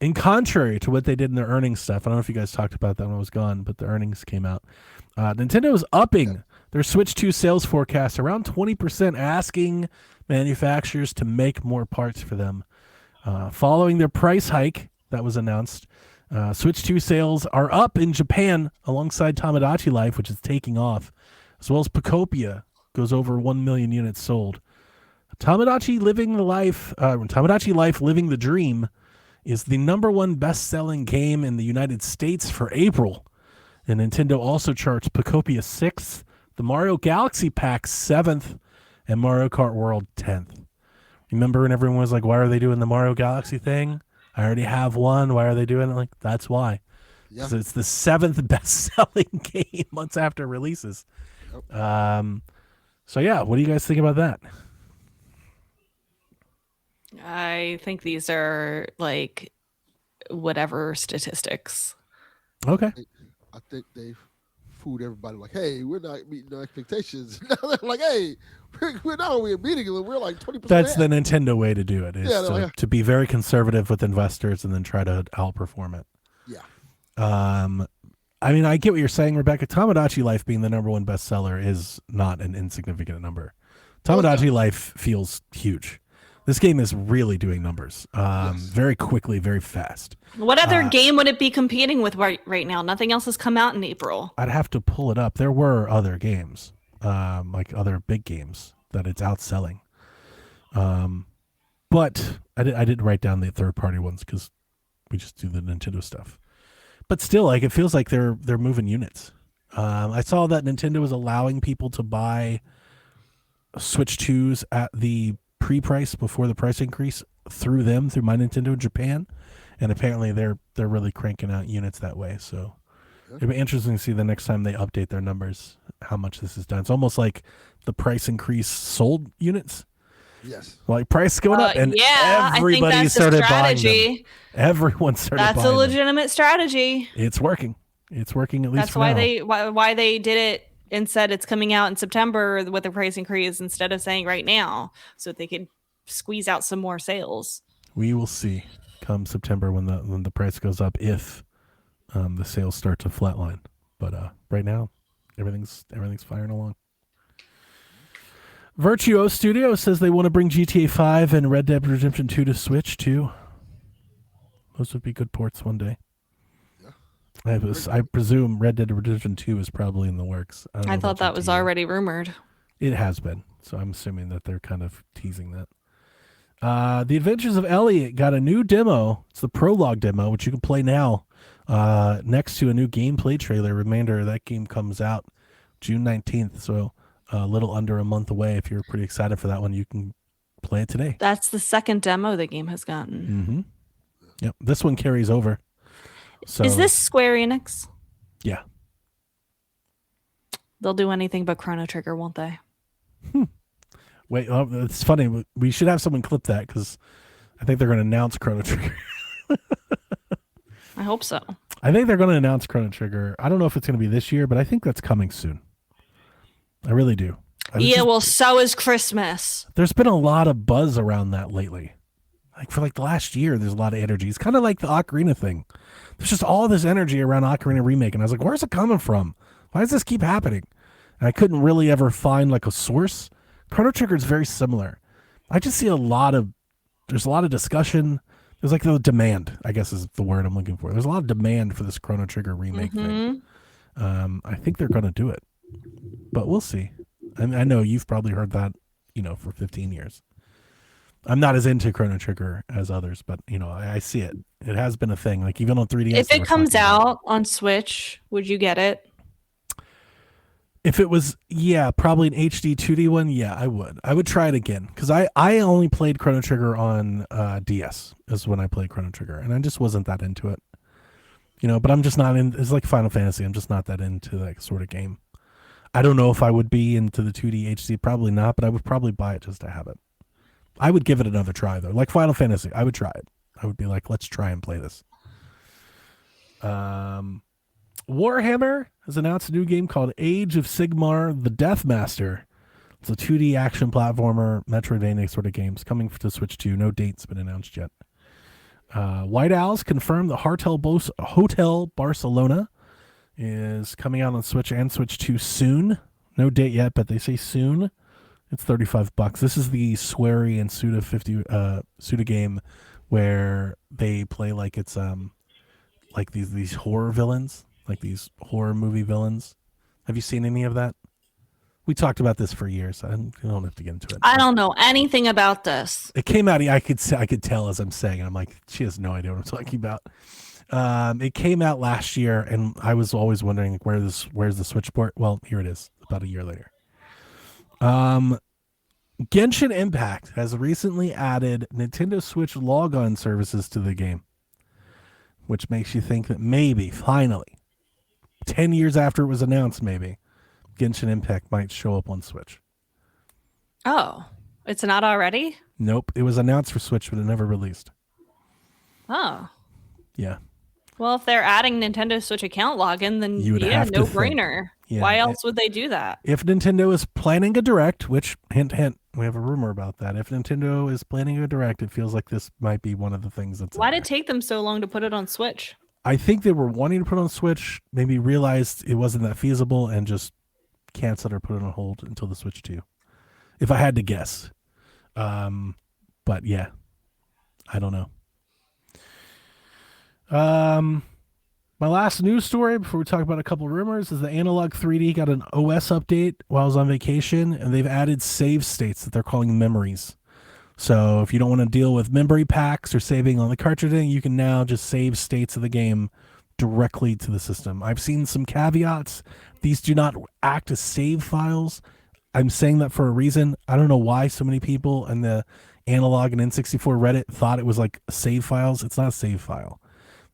in contrary to what they did in their earnings stuff, I don't know if you guys talked about that when I was gone, but the earnings came out. Nintendo is upping their Switch 2 sales forecast around 20%, asking manufacturers to make more parts for them. Following their price hike that was announced, Switch 2 sales are up in Japan alongside Tomodachi Life, which is taking off, as well as Picopia goes over 1 million units sold. Tomodachi Life Living the Dream is the #1 best-selling game in the United States for April. And Nintendo also charts Picopia 6th, the Mario Galaxy Pack 7th, and Mario Kart World 10th. Remember when everyone was like, why are they doing the Mario Galaxy thing? I already have one. Why are they doing it? Like, that's why. Because it's the 7th best-selling game months after releases. So yeah, what do you guys think about that? I think these are like whatever statistics. Okay. I think they've fooled everybody. Like, hey, we're not meeting our expectations. Now they're like, hey, we're not only meeting them, we're like 20%. That's the Nintendo way to do it. Is to be very conservative with investors and then try to outperform it. Yeah. I mean, I get what you're saying, Rebecca. Tomodachi Life being the #1 bestseller is not an insignificant number. Tomodachi Life feels huge. This game is really doing numbers very quickly, very fast. What other game would it be competing with right now? Nothing else has come out in April. I'd have to pull it up. There were other games, like other big games that it's outselling. But I didn't write down the third-party ones because we just do the Nintendo stuff. But still, like, it feels like they're moving units. I saw that Nintendo was allowing people to buy Switch 2s at the pre-price before the price increase through My Nintendo in Japan, and apparently they're really cranking out units that way. So it'd be interesting to see the next time they update their numbers how much this is done. It's almost like the price increase sold units. Yes. Like price going up, and everybody started buying them. Everyone started buying them. That's a legitimate strategy. It's working. It's working at least. That's why they did it and said it's coming out in September with the price increase instead of saying right now, so that they could squeeze out some more sales. We will see come September when the price goes up if the sales start to flatline. But right now, everything's firing along. Virtuo Studio says they want to bring GTA 5 and Red Dead Redemption 2 to Switch too. Those would be good ports one day. Yeah. I presume Red Dead Redemption 2 is probably in the works. I thought that was already rumored. It has been, so I'm assuming that they're kind of teasing that. The Adventures of Elliot got a new demo. It's the prologue demo, which you can play now. Next to a new gameplay trailer. Reminder, that game comes out June 19th, so a little under a month away. If you're pretty excited for that one, you can play it today. That's the second demo the game has gotten. Mm-hmm. Yep. This one carries over. So, is this Square Enix? Yeah. They'll do anything but Chrono Trigger, won't they? Wait, it's funny. We should have someone clip that because I think they're going to announce Chrono Trigger. I hope so. I think they're going to announce Chrono Trigger. I don't know if it's going to be this year, but I think that's coming soon. I really do. Well, so is Christmas. There's been a lot of buzz around that lately. Like for the last year, there's a lot of energy. It's kind of like the Ocarina thing. There's just all this energy around Ocarina Remake, and I was like, where's it coming from? Why does this keep happening? And I couldn't really ever find like a source. Chrono Trigger is very similar. I just see there's a lot of discussion. There's like the demand, I guess is the word I'm looking for. There's a lot of demand for this Chrono Trigger remake thing. I think they're going to do it. But we'll see. I know you've probably heard that, for 15 years. I'm not as into Chrono Trigger as others, but, I see it. It has been a thing. Like, even on 3DS. If it comes out on Switch, would you get it? If it was, probably an HD 2D one, I would. I would try it again. Because I only played Chrono Trigger on DS, is when I played Chrono Trigger. And I just wasn't that into it. But I'm just not in. It's like Final Fantasy. I'm just not that into that sort of game. I don't know if I would be into the 2D HD. Probably not, but I would probably buy it just to have it. I would give it another try, though. Like Final Fantasy, I would try it. I would be like, let's try and play this. Warhammer has announced a new game called Age of Sigmar the Deathmaster. It's a 2D action platformer, Metroidvania sort of games coming to Switch 2. No date's been announced yet. White Owls confirmed the Hotel Barcelona is coming out on Switch and Switch 2 soon. No date yet, but they say soon. It's $35. This is the Swery and Suda game where they play like it's like these horror villains, like these horror movie villains. Have you seen any of that? We talked about this for years. I don't have to get into it. I don't know anything about this. It came out. I could tell as I'm saying it. I'm like, she has no idea what I'm talking about. It came out last year, and I was always wondering where's the Switch port. Well, here it is. About a year later. Genshin Impact has recently added Nintendo Switch logon services to the game, which makes you think that maybe, finally, 10 years after it was announced, maybe, Genshin Impact might show up on Switch. Oh, it's not already? Nope. It was announced for Switch, but it never released. Oh. Yeah. Well, if they're adding Nintendo Switch account login, then no brainer. Yeah, why else would they do that? If Nintendo is planning a direct, which, hint, hint, we have a rumor about that. If Nintendo is planning a direct, it feels like this might be one of the things that's. Why did it take them so long to put it on Switch? I think they were wanting to put it on Switch, maybe realized it wasn't that feasible and just canceled or put it on hold until the Switch 2. If I had to guess. But yeah, I don't know. My last news story before we talk about a couple rumors is the Analog 3D got an OS update while I was on vacation, and they've added save states that they're calling memories. So if you don't want to deal with memory packs or saving on the cartridge, you can now just save states of the game directly to the system. I've seen some caveats. These do not act as save files. I'm saying that for a reason. I don't know why so many people in the Analog and N64 Reddit thought it was like save files. It's not a save file.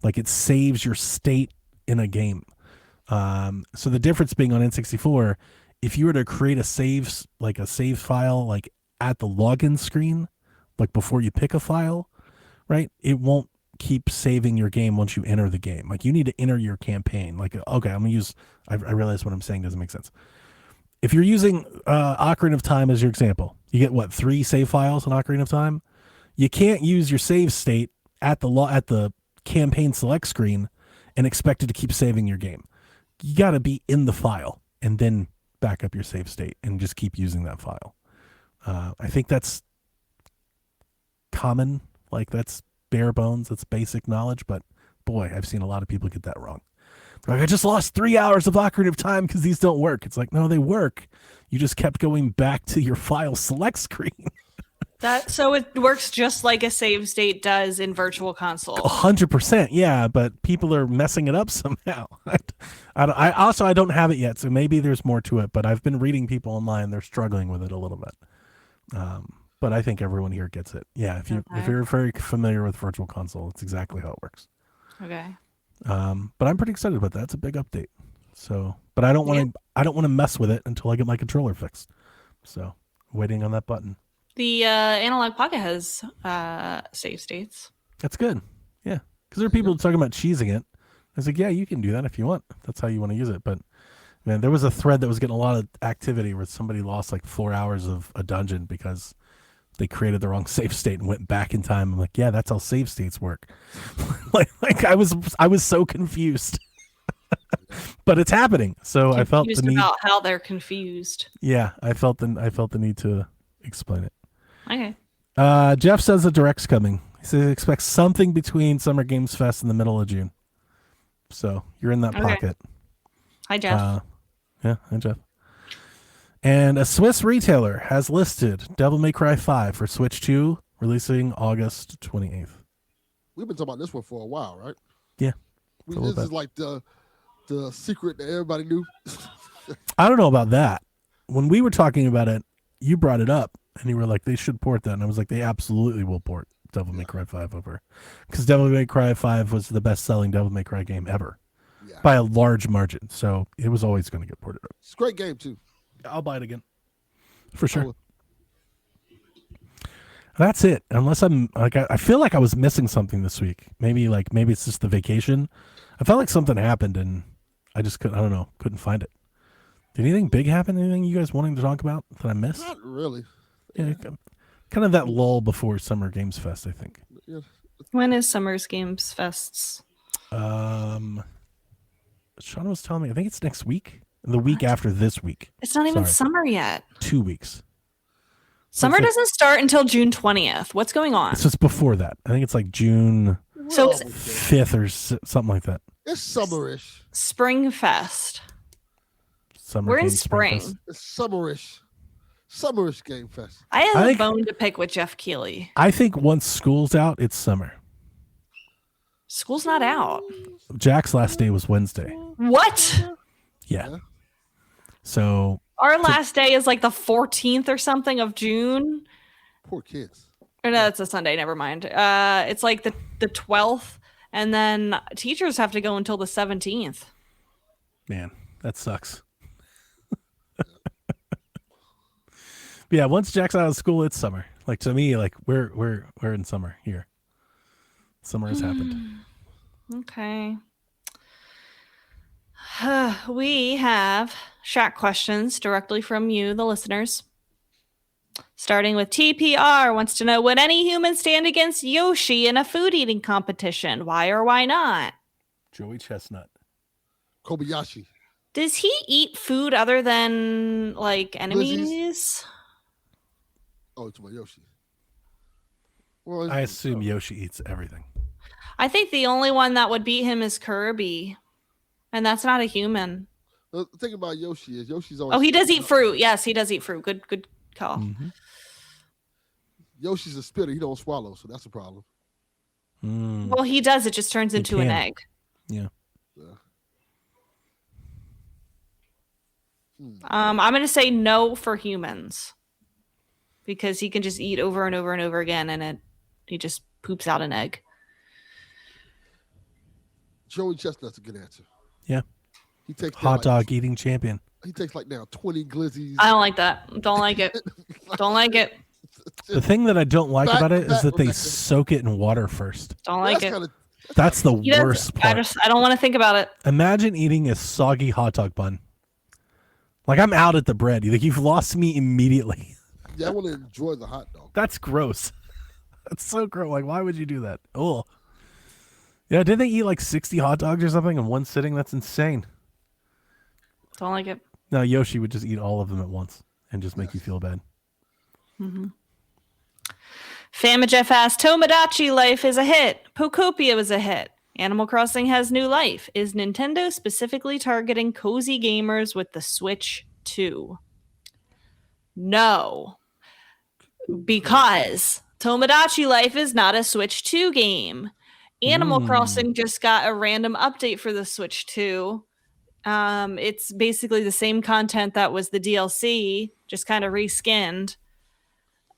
Like it saves your state in a game. So the difference being on N64, if you were to create a save file like at the login screen, like before you pick a file, right? It won't keep saving your game once you enter the game. Like you need to enter your campaign. Like, okay, I'm gonna use, I realize what I'm saying doesn't make sense. If you're using Ocarina of Time as your example, you get what, 3 save files in Ocarina of Time? You can't use your save state at the campaign select screen and expect it to keep saving your game. You got to be in the file and then back up your save state and just keep using that file. I think that's common, like that's bare bones, that's basic knowledge, but boy, I've seen a lot of people get that wrong. Like, I just lost 3 hours of Ocarina of Time because these don't work. It's like, no, they work. You just kept going back to your file select screen. So it works just like a save state does in Virtual Console. 100%, yeah, but people are messing it up somehow. I don't have it yet, so maybe there's more to it, but I've been reading people online, they're struggling with it a little bit. But I think everyone here gets it. Yeah, if you're very familiar with Virtual Console, it's exactly how it works. Okay. But I'm pretty excited about that. It's a big update. So, but I don't want to mess with it until I get my controller fixed. So, waiting on that button. The Analog Pocket has save states. That's good. Yeah, because there are people talking about cheesing it. I was like, yeah, you can do that if you want. If that's how you want to use it. But man, there was a thread that was getting a lot of activity where somebody lost like 4 hours of a dungeon because they created the wrong save state and went back in time. I'm like, yeah, that's how save states work. like I was so confused. But it's happening. So I felt the need about how they're confused. Yeah, I felt the need to explain it. Okay. Jeff says the Direct's coming. He says he expects something between Summer Games Fest in the middle of June. So you're in that pocket. Hi, Jeff. Yeah, hi, Jeff. And a Swiss retailer has listed Devil May Cry 5 for Switch 2, releasing August 28th. We've been talking about this one for a while, right? Yeah. This is like the secret that everybody knew. I don't know about that. When we were talking about it, you brought it up, and you were like, they should port that. And I was like, they absolutely will port Devil May Cry 5 over. Because Devil May Cry 5 was the best-selling Devil May Cry game ever. Yeah. By a large margin. So it was always going to get ported up. It's a great game, too. I'll buy it again. For sure. That's it. Unless I'm like, I feel like I was missing something this week. Maybe it's just the vacation. I felt like something happened and I just couldn't find it. Did anything big happen? Anything you guys wanting to talk about that I missed? Not really. Yeah, kind of that lull before Summer Games Fest, I think. Yeah. When is Summer Games Fests? Shauna was telling me, I think it's next week. The week after this week. It's not even summer yet. 2 weeks. Summer doesn't start until June 20th. What's going on? So it's before that. I think it's like June 5th or something like that. It's summerish. Spring Fest. We're in spring. It's summerish. Summerish Game Fest. I have a bone to pick with Jeff Keighley. I think once school's out, it's summer. School's not out. Jack's last day was Wednesday. What? Yeah. So our last day is like the 14th or something of June. Poor kids. Or no, it's a Sunday. Never mind. It's like the 12th, and then teachers have to go until the 17th. Man, that sucks. Yeah, once Jack's out of school, it's summer. Like to me, like we're in summer here. Summer has happened. Okay. We have chat questions directly from you, the listeners. Starting with TPR wants to know, would any human stand against Yoshi in a food eating competition? Why or why not? Joey Chestnut. Kobayashi. Does he eat food other than like enemies? Glizzies? Oh, it's about Yoshi. Well, I assume Yoshi eats everything. I think the only one that would beat him is Kirby. And that's not a human. The thing about Yoshi is Yoshi's always... Oh, he does eat fruit. Yes, he does eat fruit. Good call. Mm-hmm. Yoshi's a spitter. He don't swallow, so that's a problem. Well, he does. It just turns into an egg. Yeah. I'm going to say no for humans because he can just eat over and over and over again, and he just poops out an egg. Joey Chestnut's a good answer. Yeah. He takes hot dog eating champion. He takes like now 20 glizzies. I don't like that. Don't like it. Don't like it. The thing that I don't like about it is that they soak it in water first. Don't like it. That's the worst part. I don't want to think about it. Imagine eating a soggy hot dog bun. Like, I'm out at the bread. You've lost me immediately. Yeah, I want to enjoy the hot dog. That's gross. That's so gross. Like, why would you do that? Oh. Yeah, didn't they eat like 60 hot dogs or something in one sitting? That's insane. Don't like it. No, Yoshi would just eat all of them at once and just make you feel bad. Mm-hmm. Famajeff asked, Tomodachi Life is a hit. Pokopia was a hit. Animal Crossing has new life. Is Nintendo specifically targeting cozy gamers with the Switch 2? No. Because Tomodachi Life is not a Switch 2 game. Animal Crossing just got a random update for the Switch 2. It's basically the same content that was the DLC, just kind of reskinned.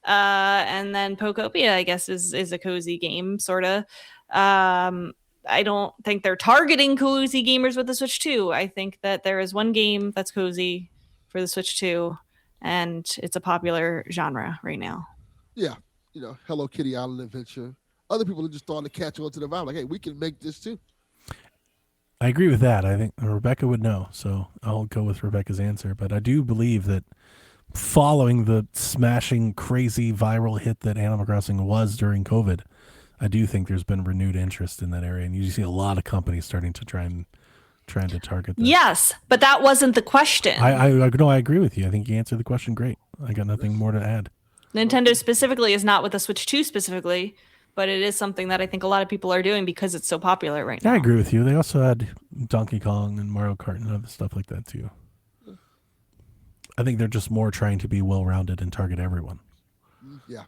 And then Pokopia, I guess, is a cozy game, sort of. I don't think they're targeting cozy gamers with the Switch 2. I think that there is one game that's cozy for the Switch 2, and it's a popular genre right now. Yeah. Hello Kitty Island Adventure. Other people are just starting to catch on to the vibe. Like, hey, we can make this too. I agree with that. I think Rebecca would know, so I'll go with Rebecca's answer. But I do believe that following the smashing, crazy viral hit that Animal Crossing was during COVID, I do think there's been renewed interest in that area, and you see a lot of companies starting to trying to target that. Yes, but that wasn't the question. I agree with you. I think you answered the question great. I got nothing more to add. Nintendo specifically is not with the Switch 2 specifically, but it is something that I think a lot of people are doing because it's so popular right now. I agree with you. They also had Donkey Kong and Mario Kart and other stuff like that too. I think they're just more trying to be well-rounded and target everyone. Yeah.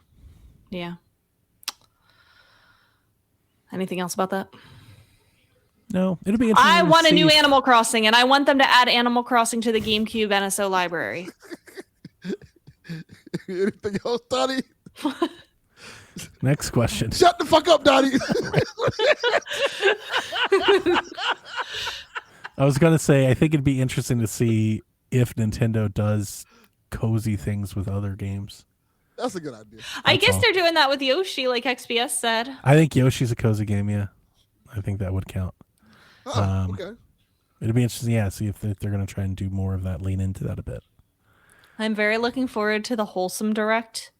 Yeah. Anything else about that? No, it'll be interesting. I want a new Animal Crossing, and I want them to add Animal Crossing to the GameCube NSO library. Anything else, Donnie? Next question. Shut the fuck up, Donnie. I was going to say, I think it'd be interesting to see if Nintendo does cozy things with other games. That's a good idea. I guess they're doing that with Yoshi, like XBS said. I think Yoshi's a cozy game, yeah. I think that would count. Oh, okay. It'd be interesting, yeah, see if they're going to try and do more of that, lean into that a bit. I'm very looking forward to the Wholesome Direct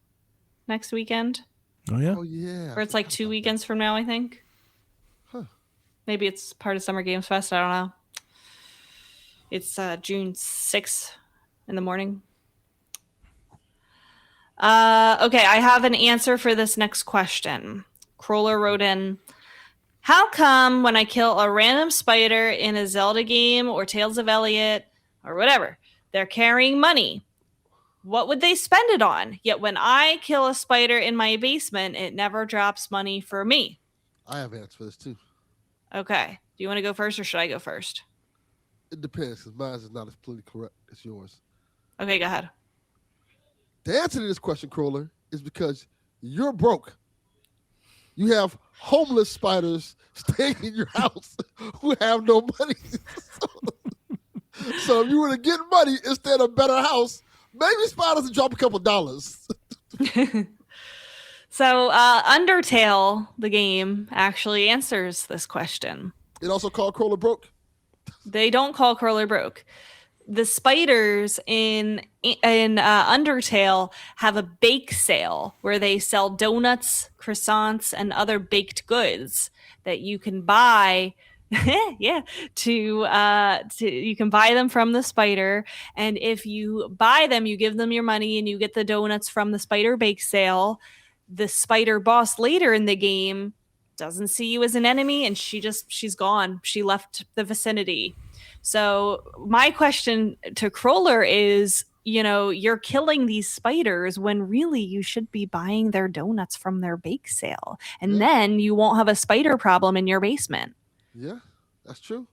next weekend. Oh, yeah? Oh, yeah. Or it's like 2 weekends from now, I think. Huh. Maybe it's part of Summer Games Fest. I don't know. It's June 6th in the morning. Okay, I have an answer for this next question. Crawler wrote in, how come when I kill a random spider in a Zelda game or Tales of Elliot or whatever, they're carrying money? What would they spend it on? Yet when I kill a spider in my basement, it never drops money for me. I have an answer for this too. Okay. Do you want to go first or should I go first? It depends, because mine is not as politically correct as yours. Okay, go ahead. The answer to this question, Crawler, is because you're broke. You have homeless spiders staying in your house who have no money. So if you were to get money instead of a better house, maybe spiders would drop a couple dollars. So Undertale, the game, actually answers this question. It also called Crawler broke? They don't call Crawler broke. The spiders in Undertale have a bake sale where they sell donuts, croissants, and other baked goods that you can buy. Yeah, you can buy them from the spider, and if you buy them, you give them your money, and you get the donuts from the spider bake sale. The spider boss later in the game doesn't see you as an enemy, and she's gone. She left the vicinity. So my question to Crawler is, you're killing these spiders when really you should be buying their donuts from their bake sale. And then you won't have a spider problem in your basement. Yeah, that's true.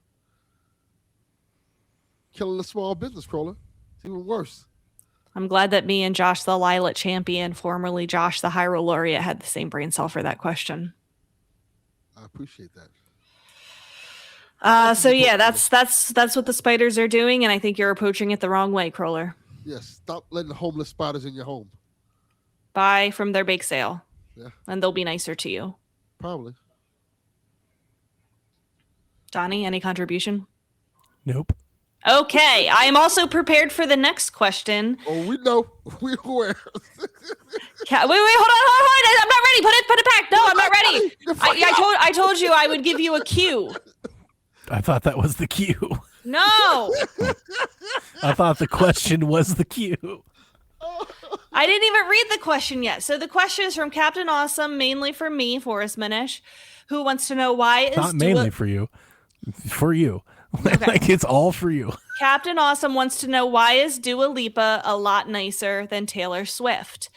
Killing the small business, Crawler. It's even worse. I'm glad that me and Josh the Lilac Champion, formerly Josh the Hyrule Laureate, had the same brain cell for that question. I appreciate that. So yeah, that's what the spiders are doing, and I think you're approaching it the wrong way, Crawler. Yes, stop letting homeless spiders in your home. Buy from their bake sale. Yeah. And they'll be nicer to you. Probably. Donnie, any contribution? Nope. Okay, I am also prepared for the next question. Oh, we know. We're aware. Wait, hold on. I'm not ready. Put it back. No, I'm not ready. I told you I would give you a cue. I thought that was the cue. No. I thought the question was the cue. I didn't even read the question yet. So the question is from Captain Awesome, mainly for me, Forrest Minish, who wants to know why is not mainly for you. For you. Okay. Like it's all for you. Captain Awesome wants to know why is Dua Lipa a lot nicer than Taylor Swift?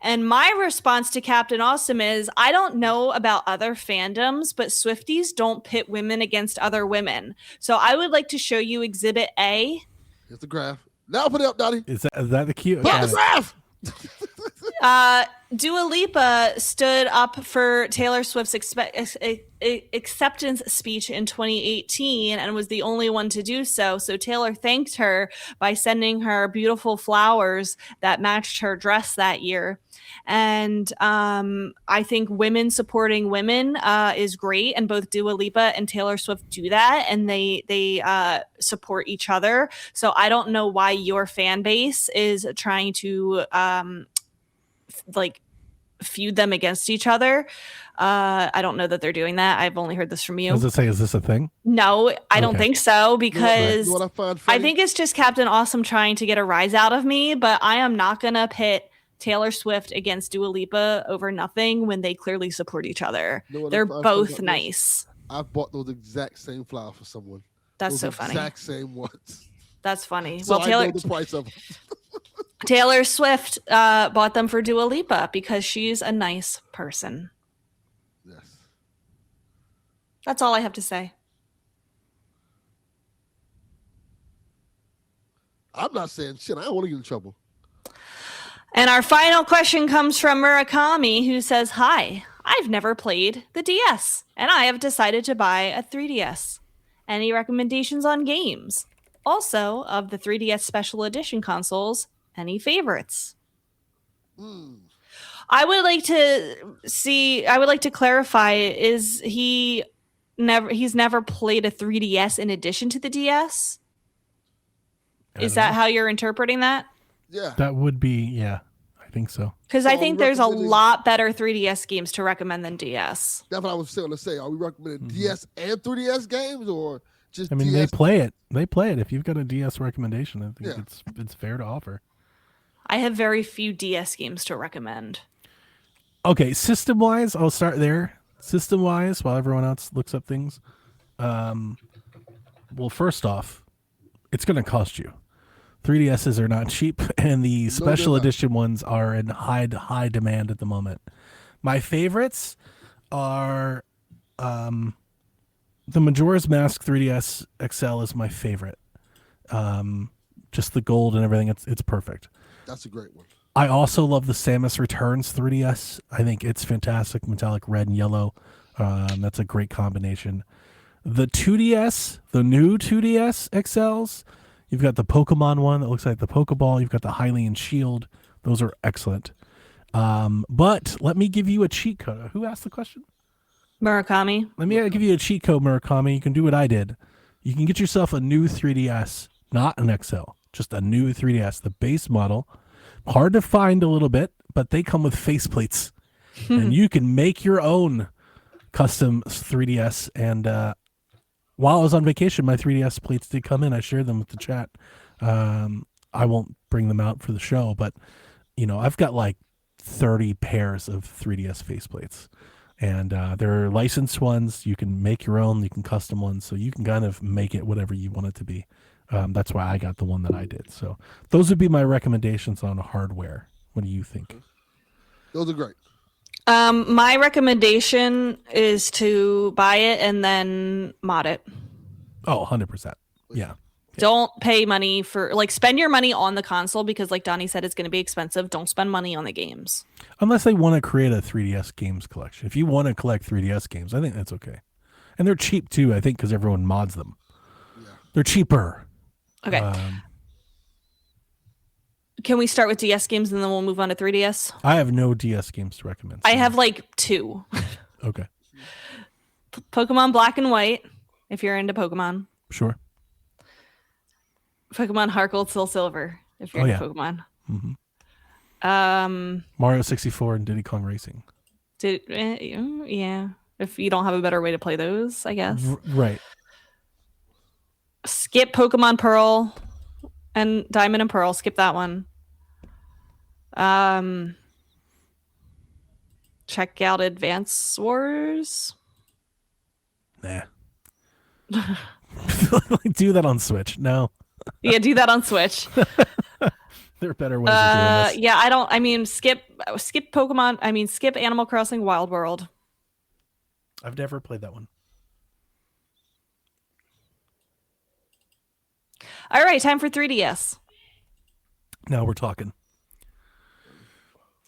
And my response to Captain Awesome is, I don't know about other fandoms, but Swifties don't pit women against other women. So I would like to show you Exhibit A. Here's the graph. Now put it up, Donnie. Is that the cue? Put the graph. Dua Lipa stood up for Taylor Swift's acceptance speech in 2018 and was the only one to do so. So Taylor thanked her by sending her beautiful flowers that matched her dress that year. And I think women supporting women is great. And both Dua Lipa and Taylor Swift do that. And they support each other. So I don't know why your fan base is trying to feud them against each other. I don't know that they're doing that. I've only heard this from you. Does it say, is this a thing? No, I don't think so, because you know what I think it's just Captain Awesome trying to get a rise out of me, but I am not going to pit Taylor Swift against Dua Lipa over nothing when they clearly support each other. They're both nice. I bought those exact same flowers for someone. That's so funny. Exact same ones. That's funny. So well, Taylor, I know the price of them. Taylor Swift bought them for Dua Lipa because she's a nice person. Yes. That's all I have to say. I'm not saying shit. I don't want to get in trouble. And our final question comes from Murakami, who says, hi, I've never played the DS, and I have decided to buy a 3DS. Any recommendations on games? Also, of the 3DS Special Edition consoles, any favorites? I would like to clarify, he's never played a 3DS in addition to the DS? Is that how you're interpreting that? Yeah. That would be, yeah, I think so. Because I think there's a lot better 3DS games to recommend than DS. That's what I was going to say. Are we recommending DS and 3DS games, or just DS? They play it. They play it. If you've got a DS recommendation, I think it's fair to offer. I have very few DS games to recommend. Okay, system-wise, I'll start there. System-wise, while everyone else looks up things. Well, first off, it's going to cost you. 3DSs are not cheap, and the special edition ones are in high demand at the moment. My favorites are the Majora's Mask 3DS XL is my favorite. Just the gold and everything, it's perfect. That's a great one. I also love the Samus Returns 3DS. I think it's fantastic, metallic red and yellow. That's a great combination. The 2DS, the new 2DS XLs, you've got the Pokemon one that looks like the Pokeball. You've got the Hylian Shield. Those are excellent. But let me give you a cheat code. Who asked the question? Murakami. Let me give you a cheat code, Murakami. You can do what I did. You can get yourself a new 3DS, not an XL, just a new 3DS, the base model. Hard to find a little bit, but they come with faceplates. And you can make your own custom 3DS. And while I was on vacation, my 3DS plates did come in. I shared them with the chat. I won't bring them out for the show, but I've got like 30 pairs of 3DS faceplates. And they're licensed ones. You can make your own. You can custom ones. So you can kind of make it whatever you want it to be. That's why I got the one that I did. So those would be my recommendations on hardware. What do you think? Those are great. My recommendation is to buy it and then mod it. Oh, 100%. Yeah. Don't pay money for, like, spend your money on the console because, like Donnie said, it's going to be expensive. Don't spend money on the games. Unless they want to create a 3DS games collection. If you want to collect 3DS games, I think that's okay. And they're cheap too, I think, because everyone mods them. Yeah. They're cheaper. Okay. Can we start with DS games and then we'll move on to 3DS? I have no DS games to recommend. I have like 2. Okay. Pokemon Black and White, if you're into Pokemon. Sure. Pokemon Heart Gold, Soul Silver, if you're into Pokemon. Mm-hmm. Mario 64 and Diddy Kong Racing. Yeah. If you don't have a better way to play those, I guess. Right. Skip Pokemon Pearl and Diamond and Pearl. Skip that one. Check out Advance Wars. Nah. Do that on Switch. No. Yeah, do that on Switch. There are better ways of doing this. Yeah, skip Pokemon. Skip Animal Crossing Wild World. I've never played that one. All right, time for 3DS. Now we're talking.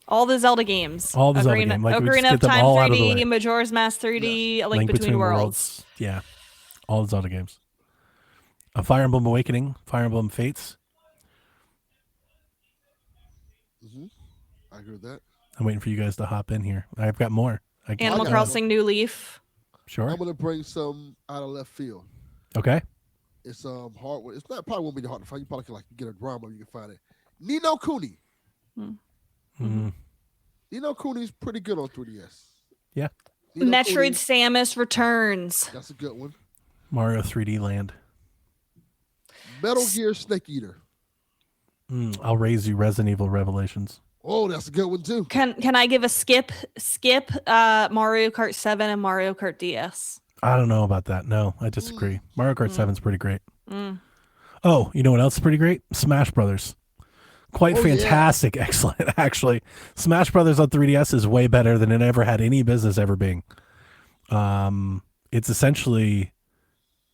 All the Zelda games. All the Zelda games. Like Ocarina of Time 3D, Majora's Mask 3D, A Link Between Worlds. Yeah. All the Zelda games. A Fire Emblem Awakening, Fire Emblem Fates. Mm-hmm. I agree with that. I'm waiting for you guys to hop in here. I've got more. Animal Crossing New Leaf. Sure. I'm gonna bring some out of left field. Okay. It's hard. It's not probably won't be hard to find. You probably can get a drama. You can find it. Nino Kuni. Mm-hmm. Nino Kuni's pretty good on 3DS. Yeah. Metroid Samus Returns. That's a good one. Mario 3D Land. Metal Gear Snake Eater. I'll raise you Resident Evil Revelations. Oh, that's a good one too. Can I give a skip Mario Kart 7 and Mario Kart DS? I don't know about that. No, I disagree. Mario Kart 7 is pretty great. Oh, you know what else is pretty great? Smash Brothers. Quite fantastic. Yeah. Excellent, actually. Smash Brothers on 3DS is way better than it ever had any business ever being. It's essentially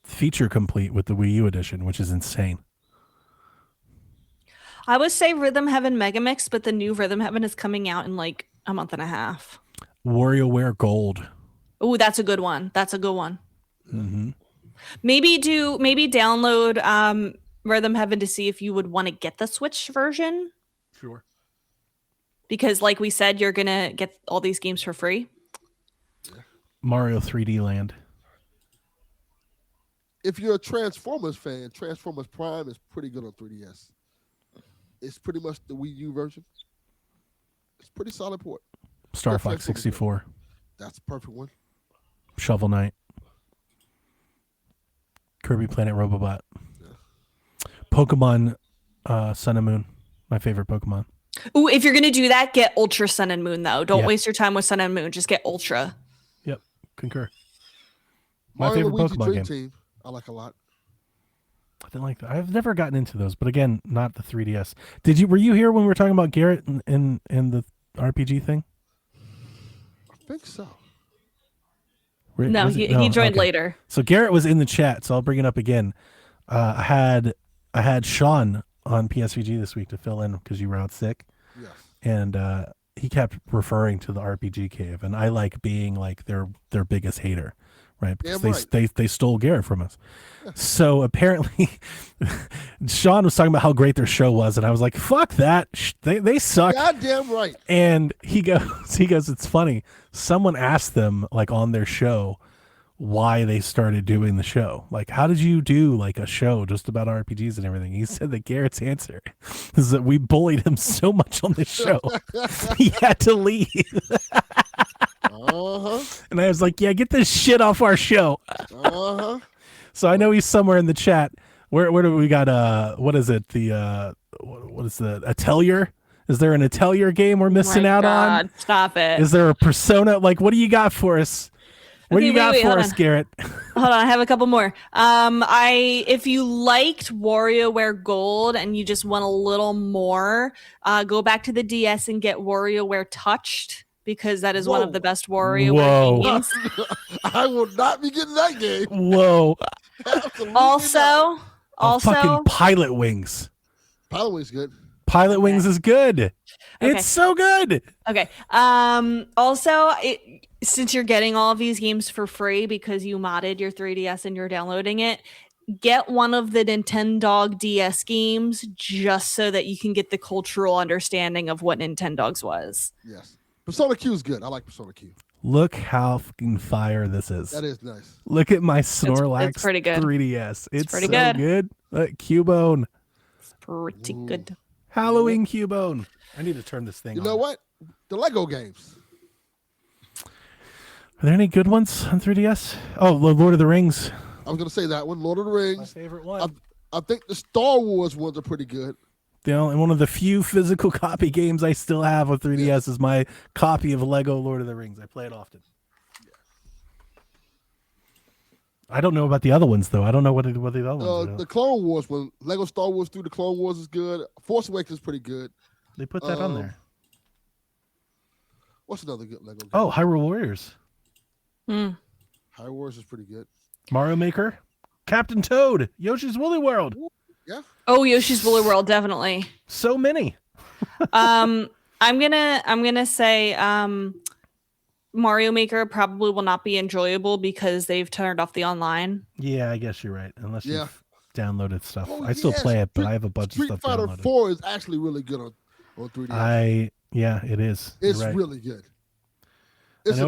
feature complete with the Wii U edition, which is insane. I would say Rhythm Heaven Megamix, but the new Rhythm Heaven is coming out in like a month and a half. WarioWare Gold. Oh, that's a good one. Mm-hmm. Maybe download Rhythm Heaven to see if you would want to get the Switch version. Sure. Because like we said, you're going to get all these games for free. Mario 3D Land. If you're a Transformers fan, Transformers Prime is pretty good on 3DS. It's pretty much the Wii U version. It's pretty solid port. Star Fox 64. That's a perfect one. Shovel Knight. Kirby Planet Robobot. Yeah. Pokemon Sun and Moon. My favorite Pokemon. Ooh, if you're going to do that, get Ultra Sun and Moon, though. Don't waste your time with Sun and Moon. Just get Ultra. Yep. Concur. My favorite Pokemon game. Team, I like a lot. I didn't like that. I've never gotten into those, but again, not the 3DS. Were you here when we were talking about Garrett in the RPG thing? I think so. No, he joined later. So Garrett was in the chat, so I'll bring it up again. I had Sean on PSVG this week to fill in because you were out sick. Yes. And he kept referring to the RPG Cave, and I like being like their biggest hater. Right, because they stole Garrett from us. So apparently, Sean was talking about how great their show was, and I was like, "Fuck that! They suck." Goddamn right. And he goes, "It's funny. Someone asked them like on their show why they started doing the show. Like, how did you do like a show just about RPGs and everything?" He said that Garrett's answer is that we bullied him so much on the show he had to leave. And I was like, yeah, get this shit off our show. So I know he's somewhere in the chat. Where do we got what is it? What is the Atelier? Is there an Atelier game we're missing out on? Stop it. Is there a Persona? Like, what do you got for us? What do you got for us, Garrett? Hold on, I have a couple more. If you liked WarioWare Gold and you just want a little more, go back to the DS and get WarioWare Touched, because that is one of the best WarioWare games. I will not be getting that game. Whoa. Also, fucking Pilot Wings. Pilot Wings good. Pilot Wings is good. It's so good. Okay. Since you're getting all of these games for free because you modded your 3DS and you're downloading it, get one of the Nintendog DS games just so that you can get the cultural understanding of what Nintendogs was. Yes. Persona Q is good. I like Persona Q. Look how fucking fire this is. That is nice. Look at my Snorlax it's pretty good. 3DS. It's pretty so good. Cubone. It's pretty good. Halloween Cubone. I need to turn this thing on. You know what? The Lego games. Are there any good ones on 3DS? Oh, Lord of the Rings. I was going to say that one, Lord of the Rings. My favorite one. I think the Star Wars ones are pretty good. One of the few physical copy games I still have on 3DS is my copy of Lego Lord of the Rings. I play it often. I don't know about the other ones, though. I don't know what the other ones are. The Clone Wars one, Lego Star Wars 3, the Clone Wars is good. Force Awakens is pretty good. They put that on there. What's another good Lego game? Oh, Hyrule Warriors. Hyrule Warriors is pretty good. Mario Maker. Captain Toad. Yoshi's Woolly World. Yeah. Oh, Yoshi's Woolly World, definitely. So many. I'm gonna say Mario Maker probably will not be enjoyable because they've turned off the online. Yeah, I guess you're right. Unless you've downloaded stuff. Oh, I still play it, but I have a bunch of stuff downloaded. Street Fighter 4 is actually really good on 3DS. Yeah, it is. It's really good. It's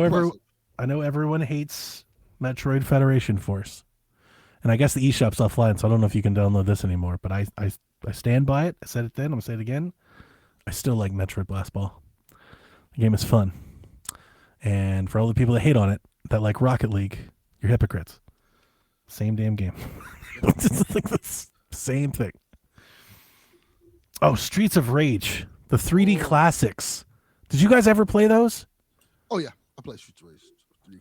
I know everyone hates Metroid Federation Force. And I guess the eShop's offline, so I don't know if you can download this anymore. But I stand by it. I said it then. I'm going to say it again. I still like Metroid Blast Ball. The game is fun. And for all the people that hate on it, that like Rocket League, you're hypocrites. Same damn game. It's like the same thing. Oh, Streets of Rage. The 3D classics. Did you guys ever play those? Oh, yeah. I played Streets of Rage.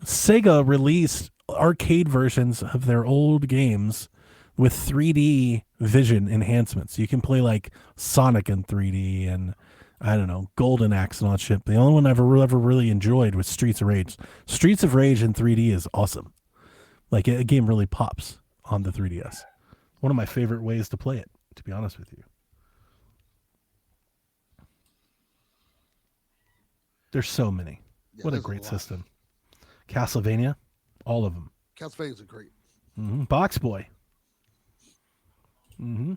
Sega released arcade versions of their old games with 3D vision enhancements. You can play like Sonic in 3D and I don't know, Golden Axe and all that shit. The only one I ever really enjoyed was Streets of Rage. Streets of Rage in 3D is awesome. Like a game really pops on the 3DS. One of my favorite ways to play it, to be honest with you. There's so many. Yeah, what a great system. Castlevania, all of them. Castlevania's are great. Mm-hmm. Box Boy. Mm-hmm.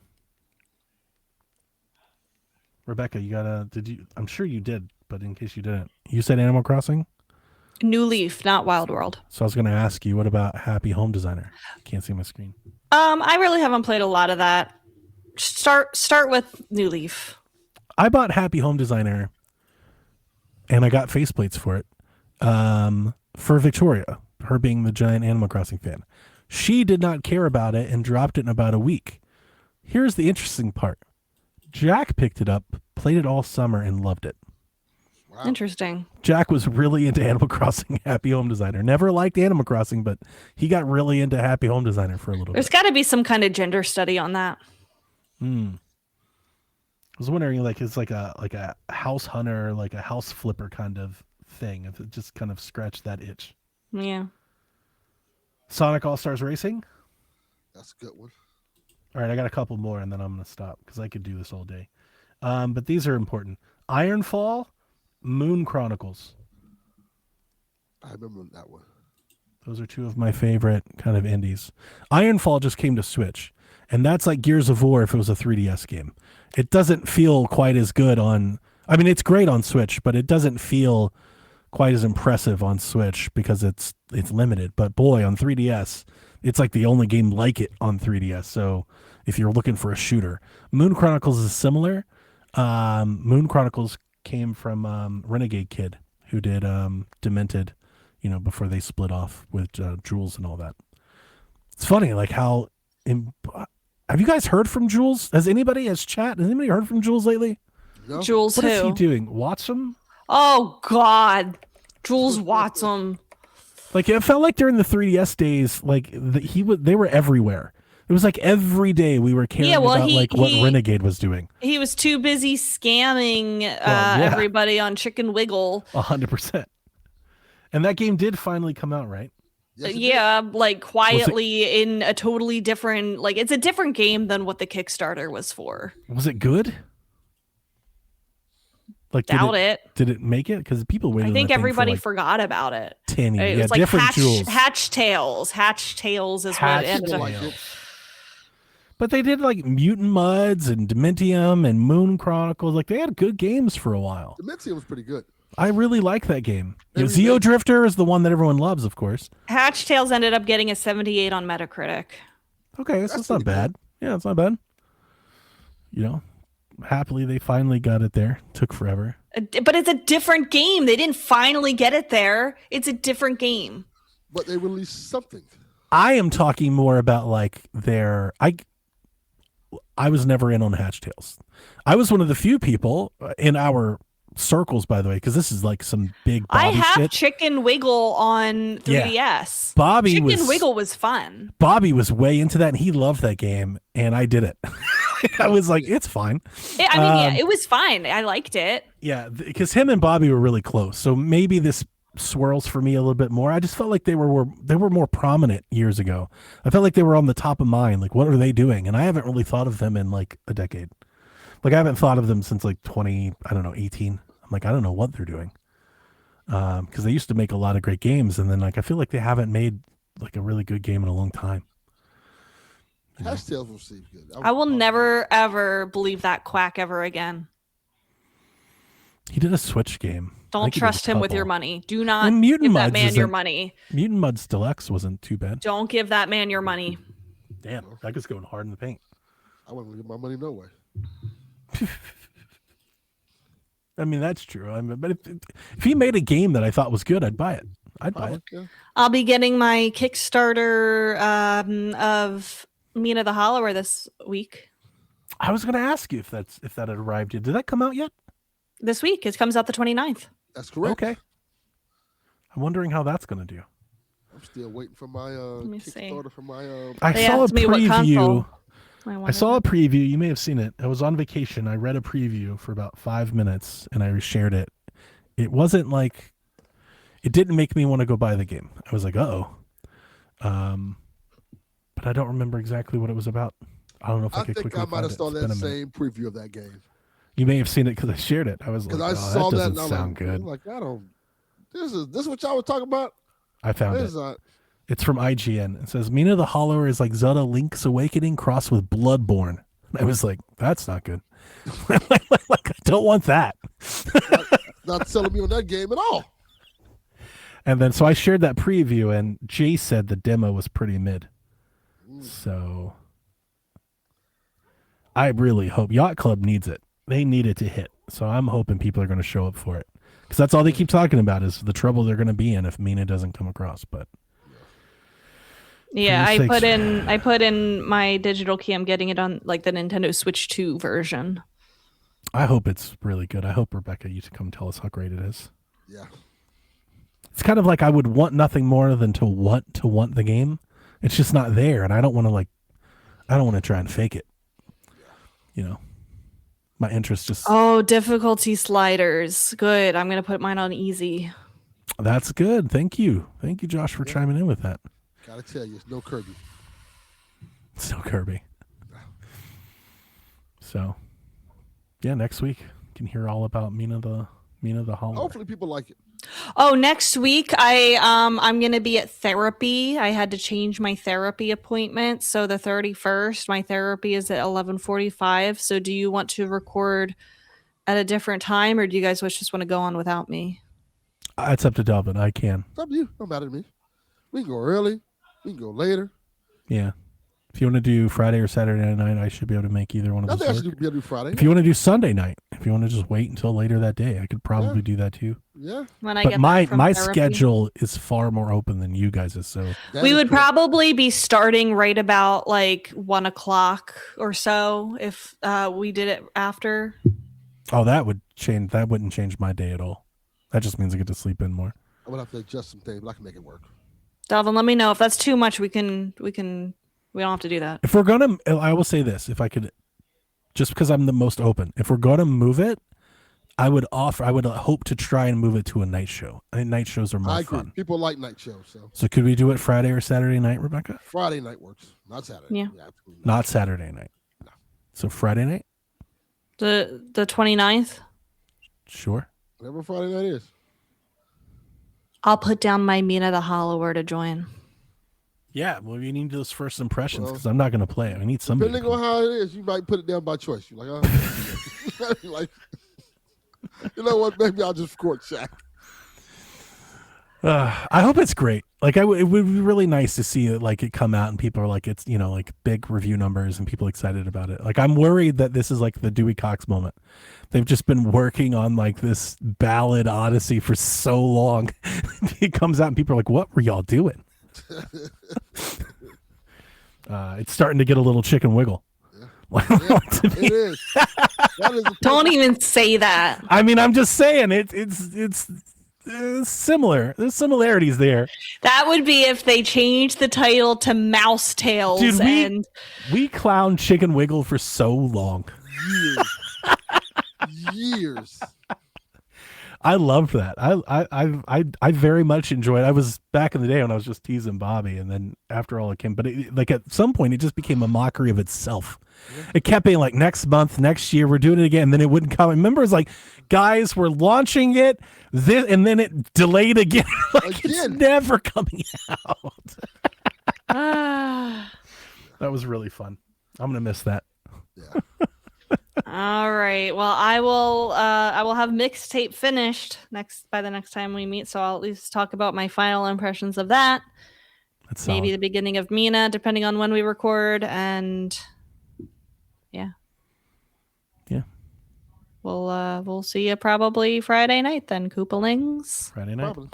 Rebecca, I'm sure you did, but in case you didn't, you said Animal Crossing? New Leaf, not Wild World. So I was going to ask you, what about Happy Home Designer? Can't see my screen. I really haven't played a lot of that. Start with New Leaf. I bought Happy Home Designer and I got faceplates for it. For Victoria, her being the giant Animal Crossing fan. She did not care about it and dropped it in about a week. Here's the interesting part. Jack picked it up, played it all summer, and loved it. Wow. Interesting. Jack was really into Animal Crossing Happy Home Designer. Never liked Animal Crossing, but he got really into Happy Home Designer for a little There's bit. got to be some kind of gender study on that. I was wondering, like, it's like a house hunter, like a house flipper kind of thing. If it just kind of scratched that itch. Yeah. Sonic All-Stars Racing. That's a good one. All right, I got a couple more, and then I'm going to stop because I could do this all day. But these are important. Ironfall, Moon Chronicles. I remember that one. Those are two of my favorite kind of indies. Ironfall just came to Switch, and that's like Gears of War if it was a 3DS game. It doesn't feel quite as good on... I mean, it's great on Switch, but it doesn't feel quite as impressive on Switch because it's limited. But boy, on 3DS, it's like the only game like it on 3DS. So if you're looking for a shooter, Moon Chronicles is similar. Moon Chronicles came from Renegade Kid, who did Demented, before they split off with Jules and all that. It's funny, like how... have you guys heard from Jules? Has anybody heard from Jules lately? No. Jules What is he doing? Watson? Oh, God. Jules Watson. Like it felt like during the 3DS days, like they were everywhere. It was like every day we were caring about what Renegade was doing. He was too busy scamming everybody on Chicken Wiggle. 100%. And that game did finally come out, right? Yes, like quietly in a totally different, like it's a different game than what the Kickstarter was for. Was it good? Like Doubt it. Did it make it? Because people waited. I think everybody forgot about it. It was like different jewels. Hatch Tales. Hatch Tales is what it ended up. But they did like Mutant Muds and Dementium and Moon Chronicles. Like they had good games for a while. Dementium was pretty good. I really like that game. Zeo Drifter is the one that everyone loves, of course. Hatch Tales ended up getting a 78 on Metacritic. Okay, that's not bad. Yeah, it's not bad. You know, happily they finally got it there. Took forever. But it's a different game. They didn't finally get it there. It's a different game. But they released something. I am talking more about like their... I was never in on Hatch Tales. I was one of the few people in our circles, by the way, because this is like some big Bobby I have shit. Chicken Wiggle on 3DS. Chicken Wiggle was fun. Bobby was way into that, and he loved that game, and I did it. I was like, it's fine. It was fine. I liked it. Yeah, because him and Bobby were really close, so maybe this swirls for me a little bit more. I just felt like they were more prominent years ago. I felt like they were on the top of mind. Like, what are they doing? And I haven't really thought of them in like a decade. Like I haven't thought of them since like 18. I'm like, I don't know what they're doing. Because they used to make a lot of great games, and then like I feel like they haven't made like a really good game in a long time. Hatch Tales will seem good. I will never ever believe that quack ever again. He did a Switch game. Don't trust him with your money. Do not give that man your money. Mutant Muds Deluxe wasn't too bad. Don't give that man your money. Damn, that was going hard in the paint. I wouldn't give my money no way. I mean, that's true. But if he made a game that I thought was good, I'd buy it. Yeah. I'll be getting my Kickstarter of Mina the Hollower this week. I was going to ask you if that had arrived yet. Did that come out yet? This week. It comes out the 29th. That's correct. Okay. I'm wondering how that's going to do. I'm still waiting for my Kickstarter for my. I saw a preview. I saw a preview. You may have seen it. I was on vacation. I read a preview for about 5 minutes, and I reshared it. It wasn't like... It didn't make me want to go buy the game. I was like, uh-oh. But I don't remember exactly what it was about. I don't know if I could quickly find it. I might have saw that same preview of that game. You may have seen it because I shared it. I was like, I saw that doesn't sound good. Like, this is what y'all were talking about? I found it. It's from IGN. It says, Mina the Hollower is like Zelda Link's Awakening crossed with Bloodborne. I was like, that's not good. like, I don't want that. not selling me on that game at all. And then, so I shared that preview, and Jay said the demo was pretty mid. So I really hope Yacht Club needs it. They need it to hit. So I'm hoping people are going to show up for it. Because that's all they keep talking about is the trouble they're going to be in if Mina doesn't come across. But yeah, I put in my digital key. I'm getting it on like the Nintendo Switch 2 version. I hope it's really good. I hope Rebecca, you to come tell us how great it is. Yeah. It's kind of like I would want nothing more than to want the game. It's just not there, and I don't want to try and fake it. You know, my interest just. Oh, difficulty sliders. Good. I'm gonna put mine on easy. That's good. Thank you, Josh, for chiming in with that. Gotta tell you, it's no Kirby. It's no Kirby. So, yeah, next week you can hear all about Mina the Hollower. Hopefully, people like it. Oh, next week I'm gonna be at therapy. I had to change my therapy appointment, so the 31st, my therapy is at 11:45. So, do you want to record at a different time, or do you guys just want to go on without me? It's up to Delvin. I can. It's up to you. Don't matter to me. We can go early. We can go later. Yeah. If you want to do Friday or Saturday night, I should be able to make either one of those. I think I should be able to do Friday. If you want to do Sunday night, if you want to just wait until later that day, I could probably do that too. Yeah. When I but get my therapy. Schedule is far more open than you guys' so we would probably be starting right about like 1:00 or so if we did it after. Oh, that would change. That wouldn't change my day at all. That just means I get to sleep in more. I would have to adjust some things, but I can make it work. Delvin, let me know if that's too much. We don't have to do that. If we're gonna, I will say this: if I could, just because I'm the most open, if we're gonna move it, I would hope to try and move it to a night show. I think night shows are more fun. People like night shows, so could we do it Friday or Saturday night, Rebecca? Friday night works, not Saturday. Yeah, not Saturday night. No. So Friday night. The 29th. Sure. Whatever Friday night is. I'll put down my Mina the Hollower to join. Yeah, well, you need those first impressions because I'm not going to play it. I need somebody. Depending on how it is, you might put it down by choice. You're like, oh. Like, you know what? Maybe I'll just record Shaq. I hope it's great. Like, it would be really nice to see it, like, it come out and people are like, it's, you know, like big review numbers and people excited about it. Like, I'm worried that this is like the Dewey Cox moment. They've just been working on like this ballad odyssey for so long. It comes out and people are like, what were y'all doing? It's starting to get a little chicken wiggle. Yeah, it is. Don't even say that. I mean, I'm just saying it's similar. There's similarities there. That would be if they changed the title to Mouse Tales. Dude, we clown Chicken Wiggle for so long. Years. I loved that. I very much enjoyed. I was back in the day when I was just teasing Bobby, and then after all it came, but like at some point it just became a mockery of itself. Yeah. It kept being like next month, next year, we're doing it again, and then it wouldn't come. Remember, it's like, guys, we're launching it, and then it delayed again. Like it's never coming out. That was really fun. I'm gonna miss that. Yeah. All right. Well, I will have Mixtape finished by the next time we meet, so I'll at least talk about my final impressions of that. That's maybe solid. The beginning of Mina, depending on when we record, and yeah. We'll see you probably Friday night then, Koopalings. Friday night. Probably.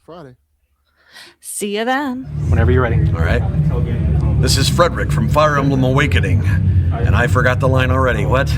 Friday. See you then. Whenever you're ready. All right. This is Frederick from Fire Emblem Awakening. And I forgot the line already. What?